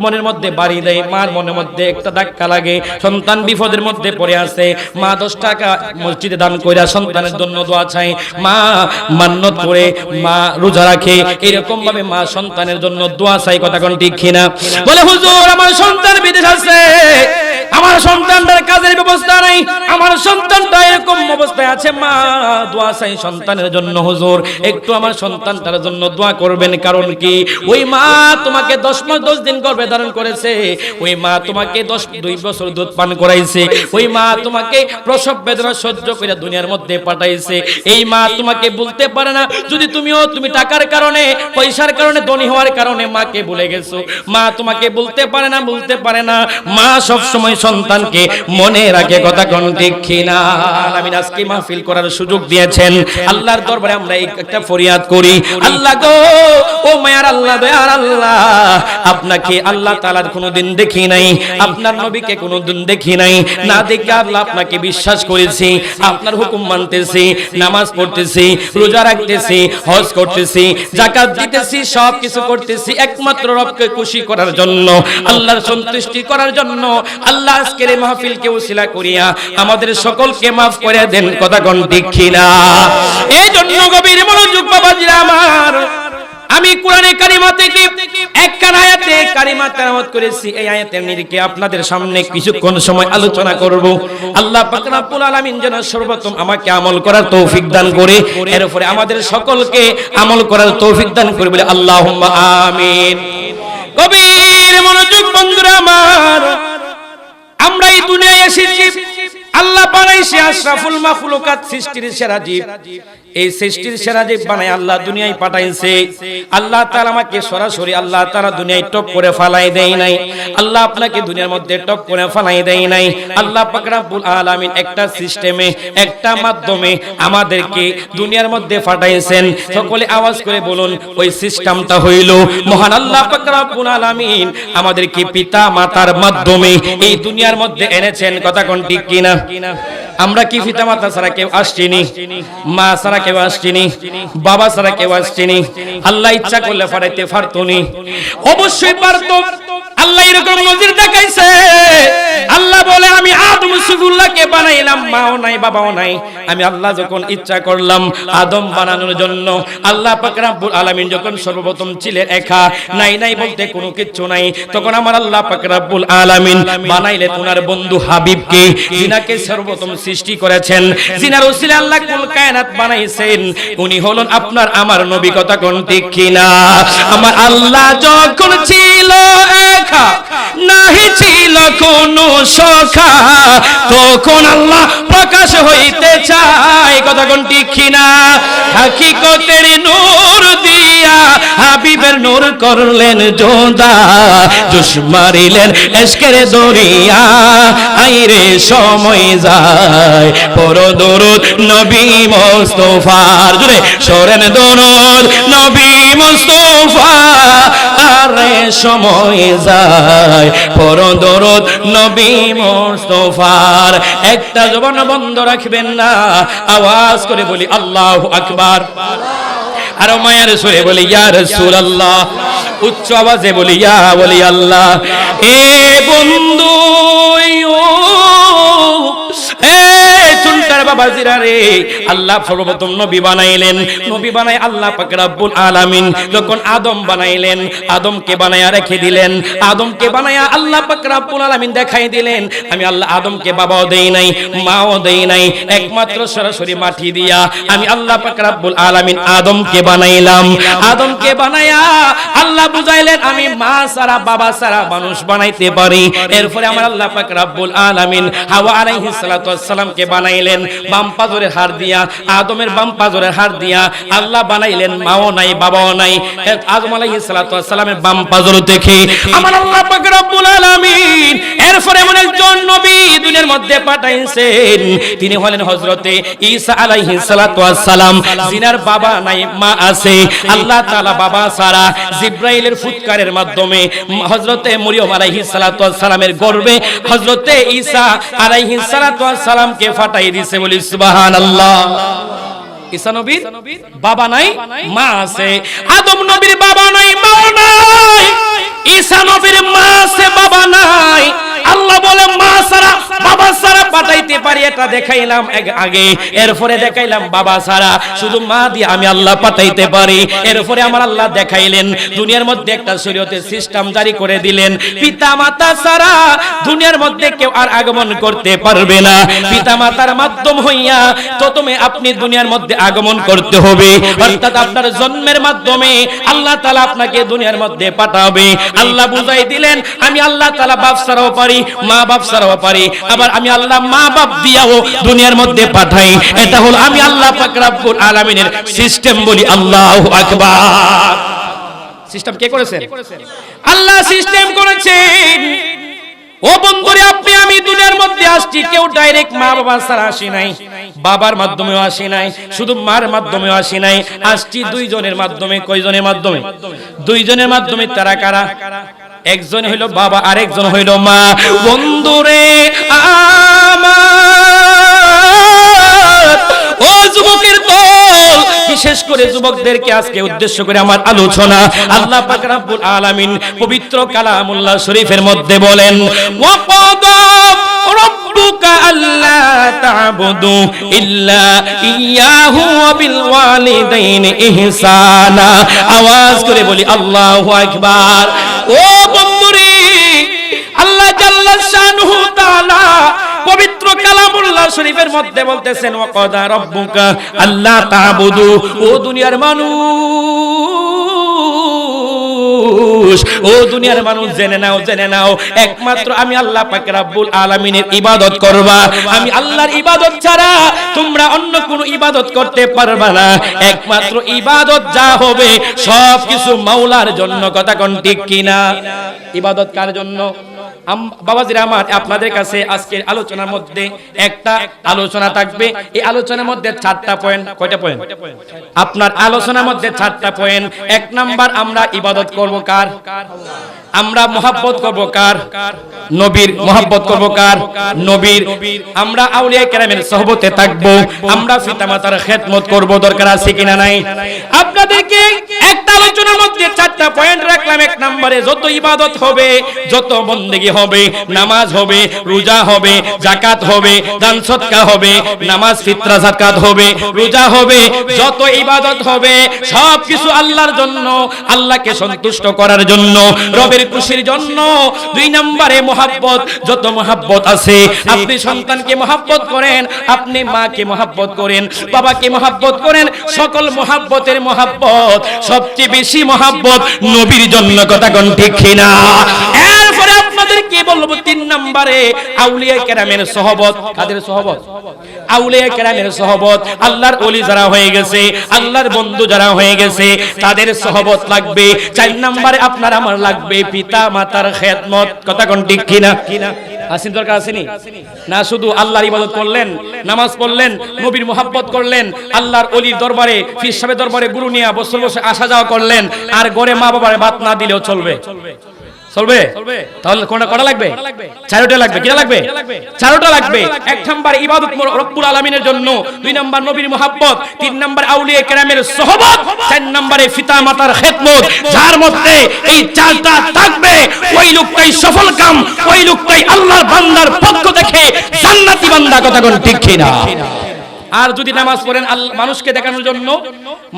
মনের মধ্যে বাড়ি দেয়, মার মনের মধ্যে একটা ধাক্কা লাগে, সন্তান বিপদের মধ্যে পড়ে আছে, মা 10 টাকা মসজিদে দান কইরা সন্তানের জন্য দোয়া চায়, মা মান্নত করে, মা রোজা রাখে, এরকম ভাবে মা সন্তানের জন্য দোয়া চায়। কথা কোন ঠিক কিনা? বলে হুজুর আমার সন্তান বিদেশ আছে, আমার সন্তানটার কাজের ব্যবস্থা নাই, আমার সন্তানটা এরকম অবস্থায় আছে, মা দোয়া চাই সন্তানের জন্য। হুজুর একটু আমার সন্তানটার জন্য দোয়া করবেন। কারণ কি? ওই মা তোমাকে 10 মাস 10 দিন গর্ভে ধারণ করেছে, ওই মা তোমাকে 2 বছর দুধ পান করাইছে, ওই মা তোমাকে প্রসব বেদনা সহ্য করে দুনিয়ার মধ্যে পাঠাইছে। এই মা তোমাকে বলতে পারে না, যদি তুমি টাকার কারণে, পয়সার কারণে, ধনী হওয়ার কারণে মাকে ভুলে গেছো, মা তোমাকে বলতে পারে না। মা সব সময় সন্তানকে মনে রাখে। কথা কোন ঠিক কিনা? আমি আজকে মাহফিল করার সুযোগ দিয়েছেন, আল্লাহর দরবারে আমরা একটা ফরিয়াদ করি, আল্লাহ গো, ও মায়ার আল্লাহ, দয়ার আল্লাহ, আপনাকে আল্লাহ তাআলার কোনোদিন দেখি নাই, আপনার নবীকে কোনোদিন দেখি নাই, না দেখে আল্লাহ আপনাকে বিশ্বাস করেছি, আপনার হুকুম মানতেছি, নামাজ পড়তেছি, রোজা রাখতেছি, হজ করতেছি, যাকাত দিতেছি, সব কিছু করতেছি একমাত্র রবকে খুশি করার জন্য, আল্লাহর সন্তুষ্টি করার জন্য। আল্লাহ আজকের এই মাহফিলকে উসিলা করিয়া আমাদের সকলকে maaf করে দেন। কথা কোন ঠিক কিনা? এই জন্য গভীর মনোযোগ বাবাজিরা আমার, আমি কোরআনে কারিমা থেকে একটা আয়াতে কারিমা তেলাওয়াত করেছি, এই আয়াতের নিরিখে আপনাদের সামনে কিছুক্ষণ সময় আলোচনা করব। আল্লাহ পাক রব্বুল আলামিন যেন সর্বপ্রথম আমাকে আমল করার তৌফিক দান করে, এর উপরে আমাদের সকলকে আমল করার তৌফিক দান করে, বলে আল্লাহুম্মা আমিন। গভীর মনোযোগ বন্ধুরা আমার, আমরা এই দুনিয়ায় এসেছি, আল্লাহ বানাইছে আশরাফুল মাখলুকাত, সৃষ্টির সেরা জীব। এই সৃষ্টির সেরা জীব বানায় আল্লাহ দুনিয়ায় পাঠাইছে। আল্লাহ তাআলা আমাকে সরাসরি আল্লাহ তাআলা দুনিয়ায় টপ করে ফালাই দেয় নাই, আল্লাহ আপনাকে দুনিয়ার মধ্যে টপ করে ফালাই দেয় নাই। আল্লাহ পাক রব্বুল আলামিন একটা সিস্টেমে, একটা মাধ্যমে আমাদেরকে দুনিয়ার মধ্যে পাঠাইছেন। সকলে আওয়াজ করে বলুন, ওই সিস্টেমটা হইল মহান আল্লাহ পাক রব্বুল আলামিন আমাদেরকে পিতা মাতার মাধ্যমে এই দুনিয়ার মধ্যে এনেছেন। কথা কোন ঠিক কিনা? আমরা কি পিতা মাতা ছাড়া কেউ আসছিনি? মা ছাড়া কেউ আসছিনি? বাবা ছাড়া কেউ আসছিনি? আল্লাহ ইচ্ছা করলে পাঠাইতে পারতনি? অবশ্যই পারতো। আল্লাহ এরকম নজির দেখাইছে। আল্লাহ বলে, আমি আদম সুফুল্লাহকে বানাইলাম, মাও নাই বাবাও নাই। আমি আল্লাহ যখন ইচ্ছা করলাম আদম বানানোর জন্য, আল্লাহ পাক রব্বুল আলামিন যখন সর্বপ্রথম ছিলেন একা, নাই বলতে কোনো কিছু নাই, তখন আমার আল্লাহ পাক রব্বুল আলামিন বানাইলেন ওনার বন্ধু হাবিবকে, যিনাকে সর্বপ্রথম সৃষ্টি করেছেন, যিনার উসিলা আল্লাহ কুল কায়নাত বানাইছেন। উনি হলেন আপনার আমার নবী। কথা কোন ঠিক কিনা? আমার আল্লাহ যখন ছিল একা, নাহি ছিল কোনো সখা, তখন আল্লাহ প্রকাশ হইতে চায়। কথা কোন ঠিক কিনা? হাকিকতের নূর দিয়া হাবিবের নূর করলেন যোদা, জোশ মারিলেন ইশকের দরিয়া, আইরে সময় যায়, পড়ো দরুদ নবী মুস্তাফার, জুড়ে সরেন দরুদ নবী মুস্তাফা, আরে সময় যায়, পড়ো দরুদ নবী মুস্তাফার। একটা জবান বন্ধ রাখবেন না, আওয়াজ করে বলি আল্লাহু আকবার। আর মায়ের সুরে বলি ইয়া রাসূলুল্লাহ, উচ্চ আওয়াজে বলি ইয়া ওলি আল্লাহ। এ বন্ধু, চুলটার বাবা জিরা রে, আল্লাহ সর্বপ্রথম নবী বানাইলেন। নবী বানাই আল্লাহ পাক রব্বুল আলামিন যখন আদম বানাইলেন, আদমকে বানায়া রেখে দিলেন। আদমকে বানায়া আল্লাহ পাক রব্বুল আলামিন দেখাই দিলেন, আমি আল্লাহ আদমকে বাবাও দেই নাই, মাও দেই নাই, একমাত্র সরাসরি মাটি দিয়া আমি আল্লাহ পাক রব্বুল আলামিন আদমকে বানাইলাম। আদমকে বানায়া আল্লাহ বুঝাইলেন, আমি মা ছাড়া বাবা ছাড়া মানুষ বানাইতে পারি। এরপরে আমার আল্লাহ পাক রব্বুল আলামিন হাওয়া আলাইহিস সালাতু ওয়াস সালামকে বানাইলেন বাম পাজরের হাড় দিয়া। আদমের বাম পাজরের হাড় দিয়া আল্লাহ বানাইলেন, মাও নাই বাবাও নাই। আদম আলাইহিস সালাতু ওয়াস সালামের বাম পাজর থেকে আমার আল্লাহ পাক রব্বুল আলামিন এরপরে এমন একজন নবী দুনিয়ার মধ্যে পাঠাইছেন, তিনি হলেন হযরতে ঈসা আলাইহিস সালাতু ওয়াস সালাম, যিনার বাবা নাই মা আছে। আল্লাহ তাআলা বাবা ছাড়া জিবরাইলের ফুৎকারের মাধ্যমে হযরতে মরিয়ম আলাইহিস সালাতু ওয়াস সালামের গর্ভে হযরতে ঈসা আলাইহিস সালাতু ওয়াস সালামকে ফাটাই দিয়েছে। বলি সুবহানাল্লাহ। ঈসা নবীর বাবা নাই মা আছে, আদম নবীর বাবা নাই মা নাই, ঈসা নবীর মা আছে বাবা নাই, আল্লাহ বলে মা ছাড়া বাবা ছাড়া পাঠাইতে পারি, এটা দেখাইলাম আগে। এরপরে দেখাইলাম বাবা ছাড়া শুধু মা দিয়ে আমি আল্লাহ পাঠাইতে পারি। এরপরে আমার আল্লাহ দেখাইলেন দুনিয়ার মধ্যে একটা শরীয়তের সিস্টেম জারি করে দিলেন, পিতা মাতা ছাড়া দুনিয়ার মধ্যে কেউ আর আগমন করতে পারবে না। পিতা মাতার মাধ্যম হইয়া প্রথমে আপনি দুনিয়ার মধ্যে আগমন করতে হবে, অর্থাৎ আপনার জন্মের মাধ্যমে আল্লাহ তাআলা আপনাকে দুনিয়ার মধ্যে পাঠাবে। আল্লাহ বুঝাই দিলেন আমি আল্লাহ তাআলা বাপ ছাড়াও পারি, মা বাপ ছাড়াও পারি, আবার আমি আল্লাহ মা বাপ দিয়াও দুনিয়ার মধ্যে পাঠাই। এটা হলো আমি আল্লাহ পাক রব্বুল আলামিনের সিস্টেম। বলি আল্লাহু আকবার। সিস্টেম কে করেছেন? আল্লাহ সিস্টেম করেছেন। ও বন্ধুরে, আপনি আমি দুনিয়ার মধ্যে আসছি, কেউ ডাইরেক্ট মা বাবা ছাড়া আসি নাই, বাবার মাধ্যমেও আসি নাই, শুধু মার মাধ্যমেও আসি নাই, আসছি দুইজনের মাধ্যমে। কয়জনের মাধ্যমে? দুইজনের মাধ্যমে। তারা কারা? একজন হইল বাবা, আরেকজন হইল মা। বন্ধুরে আমার, ও যুবকের দল, বিশেষ করে যুবকদেরকে আজকে উদ্দেশ্য করে আমার আলোচনা। আল্লাহ পাক রব্বুল আলামিন পবিত্র কালামুল্লাহ শরীফের মধ্যে বলেন, ওয়া ক্বাদা রাব্বুকা আল্লা তা'বুদু ইল্লা ইয়াহু ওয়া বিল ওয়ালিদাইনি ইহসানা। আওয়াজ করে বলি আল্লাহু আকবার। ও বন্ধুরে, আল্লাহ জাল্লা শানুহু তাআলা পবিত্র কালামুল্লাহ শরীফের মধ্যে বলতেছেন, ওয়া ক্বাদা রাব্বুকা আল্লা তা'বুদু। ও দুনিয়ার মানুষ, ও দুনিয়ার মানুষ, জেনে নাও, জেনে নাও, একমাত্র আমি আল্লাহ পাক রব্বুল আলামিনের ইবাদত করবা। আমি আল্লাহর ইবাদত ছাড়া তোমরা অন্য কোনো ইবাদত করতে পারবা না। একমাত্র ইবাদত যা হবে সব কিছু মাওলার জন্য। কথা কোন ঠিক কিনা? ইবাদত কার জন্য? বাবাজিরা আমার, আপনাদের কাছে আজকের আলোচনার মধ্যে একটা আলোচনা থাকবে। এই আলোচনার মধ্যে 4টা পয়েন্ট। কয়টা পয়েন্ট? আপনার আলোচনার মধ্যে 4টা পয়েন্ট। 1 নাম্বার, আমরা ইবাদত করব কার? আমরা মহব্বত করব কার? নবীর। মহব্বত করব কার? নবীর। আমরা আউলিয়া কেরামের সুহবতে থাকব, আমরা পিতামাতার খেদমত করব। দরকার আছে কিনা নাই? আপনাদেরকে একটা আলোচনার মধ্যে 4টা পয়েন্ট রাখলাম। 1 নম্বরে, যত ইবাদত হবে, যত বন্দেগী হবে, নামাজ হবে, রোজা হবে, যাকাত হবে, দান সদকা হবে, নামাজ ফিতরা যাকাত হবে, রোজা হবে, যত ইবাদত হবে সব কিছু আল্লাহর জন্য, আল্লাহকে সন্তুষ্ট করার জন্য, রবের খুশির জন্য। 2 নম্বরে মহব্বত। যত মহব্বত আছে, আপনি সন্তানকে মহব্বত করেন, আপনি মাকে মহব্বত করেন, বাবাকে মহব্বত করেন, সকল মহব্বতের মহব্বত, সবচেয়ে বেশি মহব্বত নবীর জন্য। কথা কোন ঠিক কিনা? এরপরে আপনাদেরকে বলবো 3 নম্বরে, আউলিয়া কেরামের সুহবত। কাদের সুহবত? আউলিয়া কেরামের সুহবত। আল্লাহর ওলি যারা হয়ে গেছে, আল্লাহর বন্ধু যারা হয়ে গেছে, তাদের সুহবত লাগবে। 4 নম্বরে আপনার আমার লাগবে পিতা মাতার খেদমত। কথা কোন ঠিক কিনা? আসেন, দরকার আসেনি না? শুধু আল্লাহর ইবাদত করলেন, নামাজ পড়লেন, নবীর মহব্বত করলেন, আল্লাহর ওলির দরবারে, পীর সাহেবের দরবারে গুরু নিয়ে বছর বছর আসা যাওয়া করলেন, আর ঘরে মা বাবার ভাত না দিলেও চলবে? চলবে? তাহলে কোনটা লাগবে? 4টা লাগবে। কিটা লাগবে? 4টা লাগবে। 1 নাম্বার ইবাদত রব্বুল আলামিনের জন্য, 2 নাম্বার নবীর মহব্বত, 3 নাম্বার আউলিয়া কেরামের সুহবত, 4 নাম্বারে পিতা মাতার খেদমত। যার মধ্যে এই 4টা থাকবে, ওই লোকটাই সফল কাম, ওই লোকটাই আল্লাহর বান্দার পক্ষ থেকে জান্নাতি বান্দা। কথা কোন ঠিক কিনা? আর যদি নামাজ পড়েন মানুষকে দেখানোর জন্য,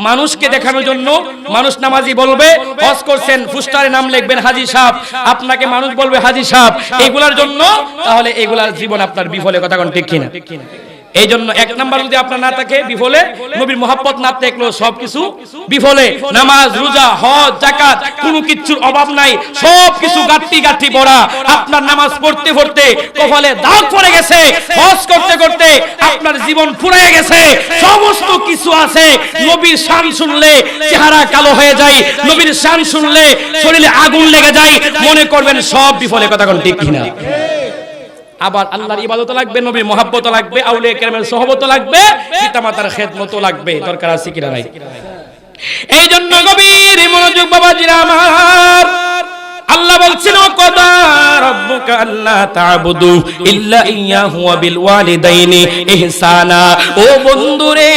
মানুষকে দেখানোর জন্য, মানুষ নামাজি বলবে, হজ করছেন, পোস্টারে নাম লিখবেন হাজী সাহেব, আপনাকে মানুষ বলবে হাজী সাহেব, এগুলার জন্য, তাহলে এগুলার জীবন আপনার বিফলে। কথা কোন ঠিক কিনা? এই জন্য 1 নাম্বার যদি আপনার না থাকে বিফলে, নবীর মহব্বত না থাকলেও সবকিছু বিফলে। নামাজ, রোজা, হজ, যাকাত, কোনো কিছুর অভাব নাই, সবকিছু গাঁঠি গাঁঠি পড়া। আপনার নামাজ পড়তে পড়তে কপালে দাগ পড়ে গেছে, হজ করতে করতে আপনার জীবন ফুরিয়ে গেছে, সমস্ত কিছু আছে। নবীর শান শুনলে চেহারা কালো হয়ে যায়, নবীর শান শুনলে শরীরে আগুন লেগে যায়, মনে করবেন সব বিফলে। কথা কোন ঠিক কিনা? আবার আল্লাহর ইবাদত লাগবে, নবীর মহব্বত লাগবে, আউলিয়া কেরামের সুহবত লাগবে, পিতামাতার খেদমত লাগবে। দরকার আছে কিনা নাই? এই জন্য গভীর মনোযোগ বাবাজিরা আমার, আল্লাহ বলছেন, ওয়াকাদা রাব্বুকা আল্লা তা'বুদু ইল্লা ইয়াহু ওয়া বিল ওয়ালিদাইনি ইহসানা। ও বন্ধুরে,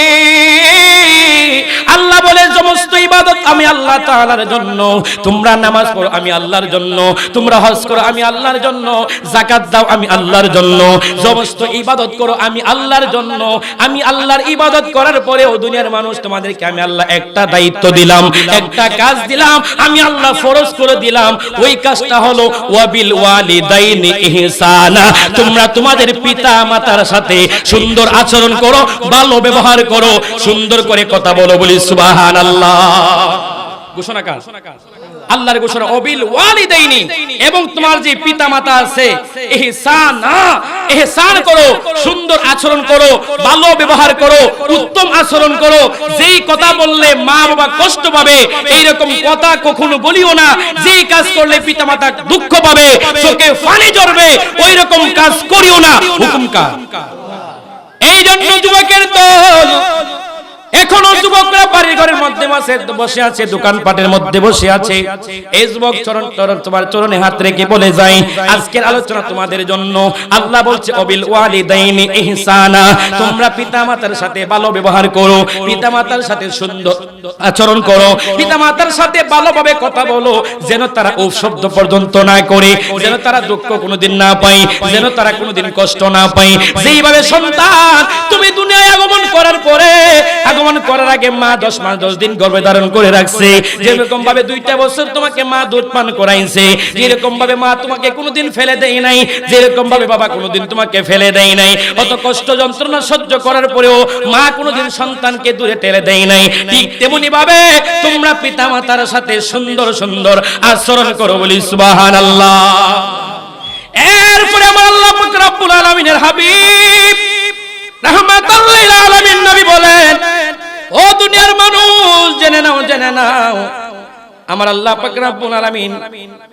আল্লাহ বলে সমস্ত ইবাদত আমি আল্লাহ তাআলার জন্য, তোমরা নামাজ পড়ো আমি আল্লাহর জন্য, তোমরা হজ করো আমি আল্লাহর জন্য, যাকাত দাও আমি আল্লাহর জন্য, সমস্ত ইবাদত করো আমি আল্লাহর জন্য। আমি আল্লাহর ইবাদত করার পরেও দুনিয়ার মানুষ তোমাদেরকে আমি আল্লাহ একটা দায়িত্ব দিলাম, একটা কাজ দিলাম, আমি আল্লাহ ফরজ করে দিলাম। ওই কাজটা হলো ওয়াবিল ওয়ালিদাইনি ইহসানা, তোমরা তোমাদের পিতা মাতার সাথে সুন্দর আচরণ করো, ভালো ব্যবহার করো, সুন্দর করে কথা বলো, বলি সুবহানাল্লাহ। ঘোষণা কাজ আল্লাহর ঘোষণা, ওয়াবিল ওয়ালিদাইনি, এবং তোমার যে পিতা মাতা আছে ইহসানা, ইহসান করো, সুন্দর আচরণ করো, ভালো ব্যবহার করো, উত্তম আচরণ করো। যেই কথা বললে মা বাবা কষ্ট পাবে এইরকম কথা কখনো বলিও না। যেই কাজ করলে পিতা মাতা দুঃখ পাবে, চোখে পানি ঝরবে, ওই রকম কাজ করিও না। হুকুম কার? এই জন্য যুবকের দল এখনো যুবকরা বাড়ির ঘরের মধ্যে বসে আছে, দোকানপাটের মধ্যে বসে আছে। এই যুবক তোমার চরণে হাত রেখে বলে যাই, আজকের আলোচনা তোমাদের জন্য। আল্লাহ বলছে ওয়াবিল ওয়ালিদাইনি ইহসানা, তোমরা পিতামাতার সাথে ভালো ব্যবহার করো, পিতামাতার সাথে সুন্দর আচরণ করো, পিতামাতার সাথে ভালোভাবে কথা বলো, যেন তারা উফ শব্দ পর্যন্ত না করে, যেন তারা দুঃখ কোনোদিন না পায়, যেন তারা কোনোদিন কষ্ট না পায়। যেইভাবে সন্তান তুমি দুনিয়ায় আগমন করার পরে, আগমন করার আগে মা 10 মাস 10 দিন গর্ভে ধারণ করে রাখছে, যেরকম ভাবে 2টা বছর তোমাকে মা দুধ পান করাইছে, যেরকম ভাবে মা তোমাকে কোনোদিন ফেলে দেয় নাই, যেরকম ভাবে বাবা কোনোদিন তোমাকে ফেলে দেয় নাই, অত কষ্ট যন্ত্রণা সহ্য করার পরেও মা কোনোদিন সন্তানকে দূরে ঠেলে দেয় নাই। ঠিক তেমনি ভাবে তোমরা পিতামাতার সাথে সুন্দর সুন্দর আচরণ করো, বলি সুবহানাল্লাহ। এরপরে আমার আল্লাহ পাক রব্বুল আলামিনের হাবিব রাহমাতুল লিল আলামিন নবী বলেন, ও দুনিয়ার মানুষ জেনে নাও, জেনে নাও, আমার আল্লাহ পাক রব্বুল আলামিন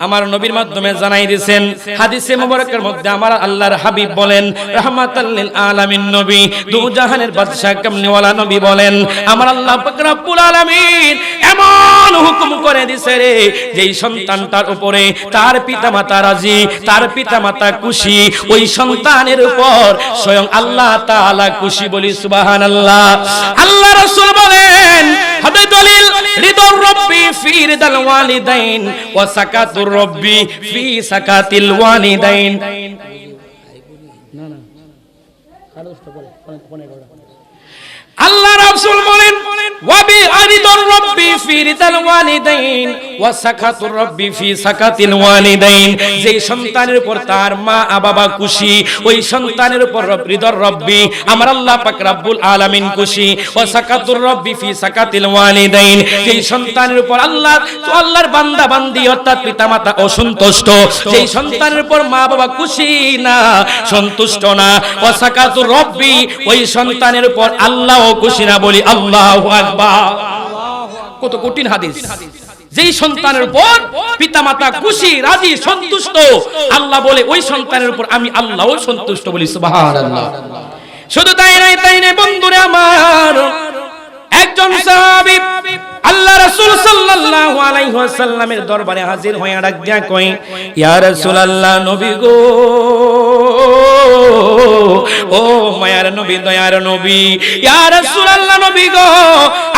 আমার নবীর মাধ্যমে জানাই দিয়েছেন। হাদিসে মুবারকের মধ্যে আমার আল্লাহর হাবিব বলেন, রাহমাতাল লিল আলামিন নবী, দু জাহানের বাদশা কামলিওয়ালা নবী বলেন, আমার আল্লাহ পাক রব্বুল আলামিন এমন হুকুম করে দিয়েছে রে, যেই সন্তানটার উপরে তার পিতামাতা রাজি, তার পিতামাতা খুশি, ওই সন্তানের উপর স্বয়ং আল্লাহ তাআলা খুশি, বলি সুবহানাল্লাহ। আল্লাহ রাসূল বলেন, হাদে দলিল রিদর রব্বি ফি রিদাল ওয়ালিদাইন ওয়া সাকাতুর রব্বি ফি সাকাতিল ওয়ালিদাইন। আল্লাহ রাসূল বলেন, ওয়াবি আরিদুর রব্বি ফি রিদাল ওয়ালিদাইন ওয়া সাকাতুর রব্বি ফি সাকাতিল ওয়ালিদাইন, যেই সন্তানের উপর তার মা বাবা খুশি, ওই সন্তানের উপর রিদর রব্বি আমার আল্লাহ পাক রব্বুল আলামিন খুশি, ওয়া সাকাতুর রব্বি ফি সাকাতিল ওয়ালিদাইন, যেই সন্তানের উপর আল্লাহর বান্দা বান্দি অর্থাৎ পিতামাতা অসন্তুষ্ট, যেই সন্তানের উপর মা বাবা খুশি না, সন্তুষ্ট না, ওয়া সাকাতুর রব্বি, ওই সন্তানের উপর আল্লাহ খুশি না, বলি আল্লাহু আকবার। কত কঠিন হাদিস। যেই সন্তানের উপর পিতামাতা খুশি, রাজি, সন্তুষ্ট, আল্লাহ বলে ওই সন্তানের উপর আমি আল্লাহও সন্তুষ্ট, বলি সুবহানাল্লাহ। শুধু তাই নয় বন্ধুরা আমার, একজন সাহাবী আল্লাহ রাসূল সাল্লাল্লাহু আলাইহি ওয়াসাল্লামের দরবারে হাজির হয়ে ডাক দিয়া কই, ইয়া রাসূলুল্লাহ, নবী গো, ও মায়ার নবী, দয়ার নবী, ইয়া রাসূলুল্লাহ, নবী গো,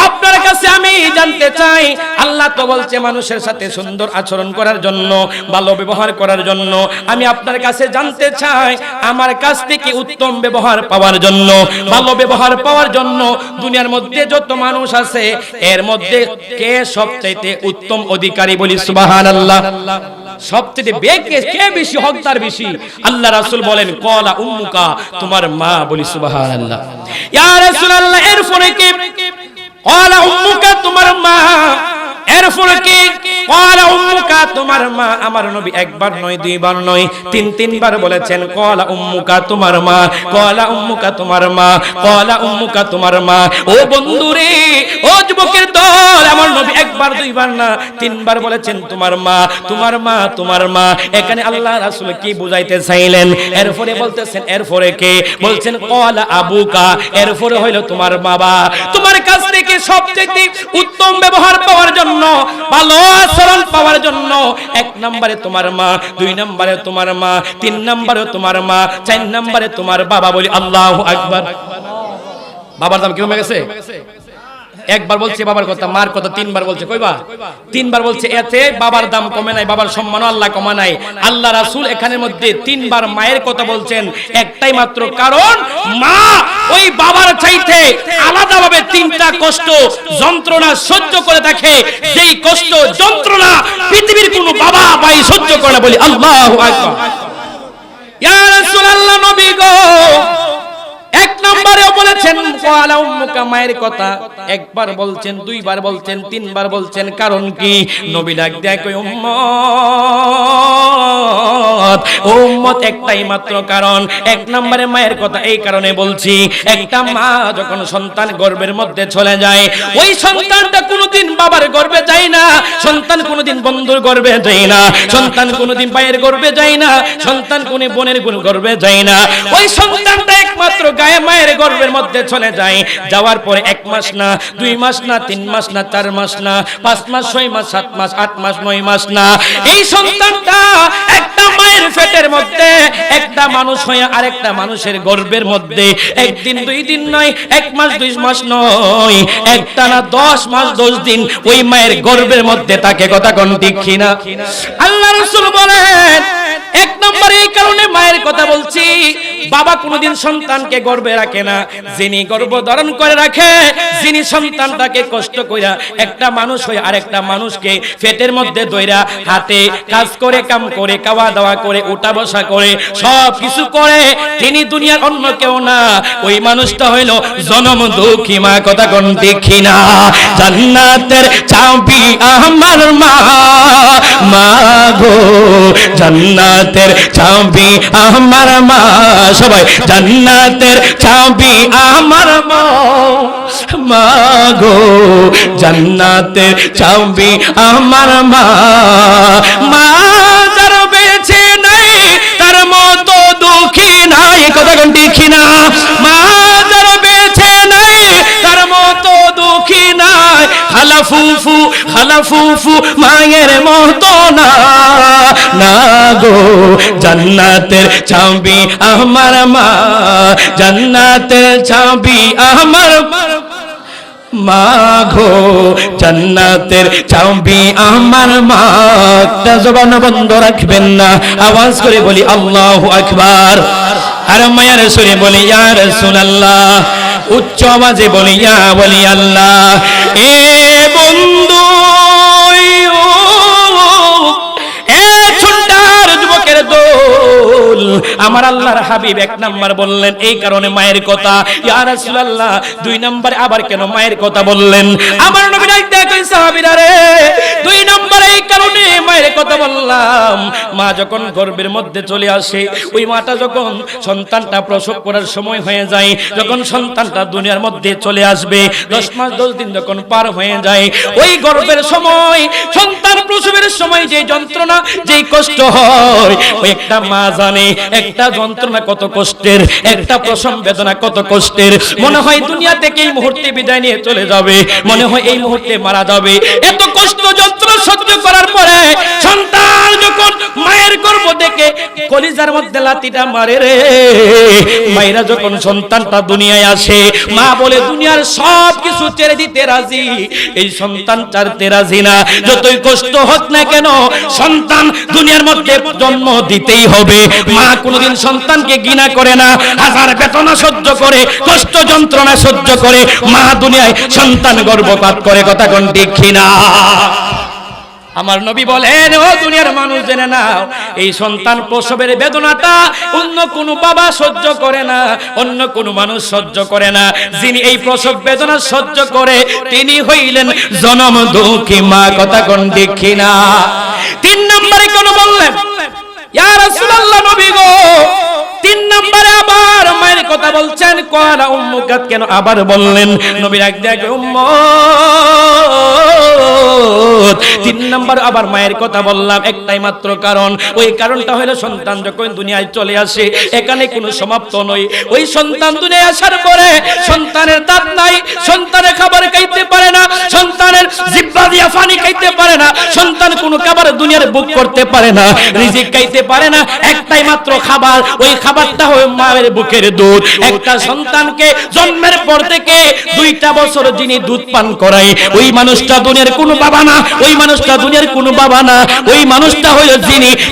আপনার কাছে আমি জানতে চাই, আল্লাহ তো বলছে মানুষের সাথে সুন্দর আচরণ করার জন্য, ভালো ব্যবহার করার জন্য। আমি আপনার কাছে জানতে চাই, আমার কাছ থেকে উত্তম ব্যবহার পাওয়ার জন্য, ভালো ব্যবহার পাওয়ার জন্য দুনিয়ার মধ্যে যত মানুষ আছে এর মধ্যে কে সবচাইতে উত্তম অধিকারী, বলি সুবহানাল্লাহ। সবচেয়ে কে বেশি হকদার বেশি? আল্লাহ রাসূল বলেন, ক্বালা উম্মুকা, তোমার মা, বলি সুবহানাল্লাহ। ইয়া রাসূলুল্লাহ, এরপরে কে? ক্বালা উম্মুকা, তোমার মা। এরপরে কে? ক্বালা উম্মুকা, তোমার মা। আমার নবী একবার নয়, দুইবার নয়, তিনবার বলেছেন, ক্বালা উম্মুকা, তোমার মা, ক্বালা উম্মুকা, তোমার মা, ক্বালা উম্মুকা, তোমার মা। ও বন্ধুরে, ও যুবকের দল, আমার নবী একবার দুইবার না, তিনবার বলেছেন তোমার মা, তোমার মা, তোমার মা। এখানে আল্লাহ রাসূল কি বুঝাইতে চাইলেন? এরপরে বলতেছেন, এরপরে কে? বলছেন ক্বালা আবুকা, এরপরে হইল তোমার বাবা। তোমার কাছ থেকে সবচেয়ে উত্তম ব্যবহার পাওয়ার জন্য, ভালো আচরণ পাওয়ার জন্য 1 নম্বরে তোমার মা, 2 নম্বরে তোমার মা, 3 নম্বরে তোমার মা, 4 নম্বরে তোমার বাবা, বলি আল্লাহু আকবার। বাবার দাম কি কমে গেছে? একবার বলছে বাবার কথা, মার কথা তিনবার বলছে। কয়বার? তিনবার বলছে। এতে বাবার দাম কমে নাই, বাবার সম্মান আল্লাহ কমা নাই। আল্লাহ রাসূল এখানের মধ্যে তিনবার মায়ের কথা বলছেন, একটাই মাত্র কারণ মা ওই বাবার চাইতে আলাদাভাবে তিনটা কষ্ট যন্ত্রণা সহ্য করে থাকে, যেই কষ্ট যন্ত্রণা পৃথিবীর কোনো বাবা ভাই সহ্য করে না। বলি আল্লাহু আকবার। ইয়া রাসূলুল্লাহ, নবী গো, এক নম্বরেও বলেছেন ওয়ালা উম্মুকা, মায়ের কথা একবার বলছেন, দুইবার বলছেন, তিনবার বলছেন। কারণ কি? নবী ডাক দেয় কই উম্মত, উম্মত একটাই মাত্র কারণ। এক নম্বরে মায়ের কথা এই কারণে বলছি, একটা মা যখন সন্তান গর্ভের মধ্যে চলে যায়, ওই সন্তানটা কোনোদিন বাবার গর্ভে যায় না, সন্তান কোনোদিন বন্ধুর গর্ভে যায় না, সন্তান কোনোদিন ভাইয়ের গর্ভে যায় না, সন্তান কোনো বোনের গর্ভে যায় না। ওই সন্তানটা একমাত্র গায়ে মায়ের গর্ভের মধ্যে চলে যায়। যাওয়ার পরে 1 মাস না, 2 মাস না, 3 মাস না, 4 মাস না, 5 মাস, 6 মাস, 7 মাস, 8 মাস, 9 মাস না, এই সন্তানটা একটা মায়ের পেটের মধ্যে একটা মানুষ হয়ে আরেকটা মানুষের গর্ভের মধ্যে একদিন 2 দিন নয়, 1 মাস 2 মাস নয়, একটানা 10 মাস 10 দিন ওই মায়ের গর্ভের মধ্যে তাকে। কথা কোন ঠিক কিনা? আল্লাহ রাসূল বলেন এক নম্বরে এই কারণে মায়ের কথা বলছি, বাবা কোনোদিন সন্তানকে গর্ভে রাখে না, যিনি গর্ভ ধারণ করে রাখে, যিনি সন্তানটাকে কষ্ট কইরা একটা মানুষ হয়ে আরেকটা মানুষকে পেটের মধ্যে দইরা হাতে কাজ করে, কাম করে, খাওয়া দাওয়া করে, উঠা বসা করে, সব কিছু করে, তিনি দুনিয়ার অন্য কেউ না, ওই মানুষটা হইল জনম দুঃখী মা। কথা কোন দেখি না? জান্নাতের চাবি আমার মা, মা গো জান্নাতের চাবি আমার মা, সবাই জান্নাতের চাবি আমার মা, মা গো জান্নাতের চাবি আমার মা, মা যার বেঁচে নাই তার মতো দুঃখী নাই। কথা কোন দেখি না? মা যার বেঁচে নাই তার মতো দুঃখী নাই, খালাফুফু খালাফুফু মায়ের মতো না, না গো জান্নাতের চাবি আমার মা, জান্নাতের চাবি আমার মা গো জান্নাতের চাবি আমার মা। জবান বন্ধ রাখবেন না, আওয়াজ করে বলি আল্লাহু আকবার। আর মায়ের সুরে বলি ইয়া রাসূলুল্লাহ, উচ্চ আওয়াজে বলি ইয়া বলি আল্লাহ। এ বন্ধু, আমার আল্লাহর হাবিব 1 নাম্বার বললেন এই কারণে মায়ের কথা। ইয়া রাসূলুল্লাহ, 2 নম্বরে আবার কেন মায়ের কথা বললেন? আমার নবী ডাক দেয় কই সাহাবীরা রে, 2 নম্বরে এই কারণে মায়ের কথা বললাম। মা যখন গর্ভের মধ্যে চলে আসে, ওই মাটা যখন সন্তানটা প্রসব করার সময় হয়ে যায়, যখন সন্তানটা দুনিয়ার মধ্যে চলে আসবে, 10 মাস 10 দিন যখন পার হয়ে যায়, ওই গর্ভের সময় সন্তান প্রসবের সময় যে যন্ত্রণা, যে কষ্ট হয়, ওই একটা মা জানে একটা যন্ত্রণা কত কষ্টের, একটা প্রসব বেদনা কত কষ্টের। মনে হয় দুনিয়া থেকে এই মুহূর্তে বিদায় নিয়ে চলে যাবে, মনে হয় এই মুহূর্তে মারা যাবে। এত কষ্ট যন্ত্রণা সহ্য করার পরে সন্তান যখন মায়ের গর্ভ থেকে কলিজার মধ্যে লাথিটা মারে রে, মায়েরা যখন সন্তানটা দুনিয়ায় আসে, মা বলে দুনিয়ার সব কিছু ছেড়ে দিতে রাজি, এই সন্তান ছাড়তে রাজি না। যতই কষ্ট হোক না কেন সন্তান দুনিয়ার মধ্যে জন্ম দিতেই হবে। মা কোনোদিন সন্তানকে ঘৃণা করে না, হাজার বেদনা সহ্য করে, কষ্ট যন্ত্রণা সহ্য করে মা দুনিয়ায় সন্তান গর্ভপাত করে। কথা কোন ঠিক না? আমার নবী বলেন, ও দুনিয়ার মানুষ জেনে নাও, এই সন্তান প্রসবের বেদনাটা অন্য কোনো বাবা সহ্য করে না, অন্য কোনো মানুষ সহ্য করে না। যিনি এই প্রসব বেদনা সহ্য করে তিনি হইলেন জনম দুঃখী মা। কথা কোন দেখি না? 3 নম্বরে কেন বললেন ইয়া রাসূলুল্লাহ নবী গো? 3 নম্বরে আবার মায়ের কথা বলছেন, কোয়ালা উম্মুকাত কেন আবার বললেন? নবী ডাক দেয় উম্মত, তিন নাম্বার আবার মায়ের কথা বললাম, একটাই মাত্র কারণ। ওই কারণটা হলো সন্তান যখন দুনিয়ায় চলে আসে, এখানে কোনো সমাপ্ত নয়। ওই সন্তান দুনিয়ায় আসার পরে সন্তানের দাঁত নাই, সন্তানের খাবার খাইতে পারে না, সন্তানের জিহ্বা দিয়া পানি খাইতে পারে না, সন্তান কোনো খাবার দুনিয়ার বুক করতে পারে না, রিজিক খাইতে পারে না। একটাই মাত্র খাবার, ওই খাবারটা হয় মায়ের বুকের দুধ। একটা সন্তানকে জন্মের পর থেকে 2টা বছর যিনি দুধ পান করায়, ওই মানুষটা দুনিয়ার কোনো বাবা না, ওই মানুষটা দুনিয়ার কোনো বাবা না, ওই মানুষটা হইল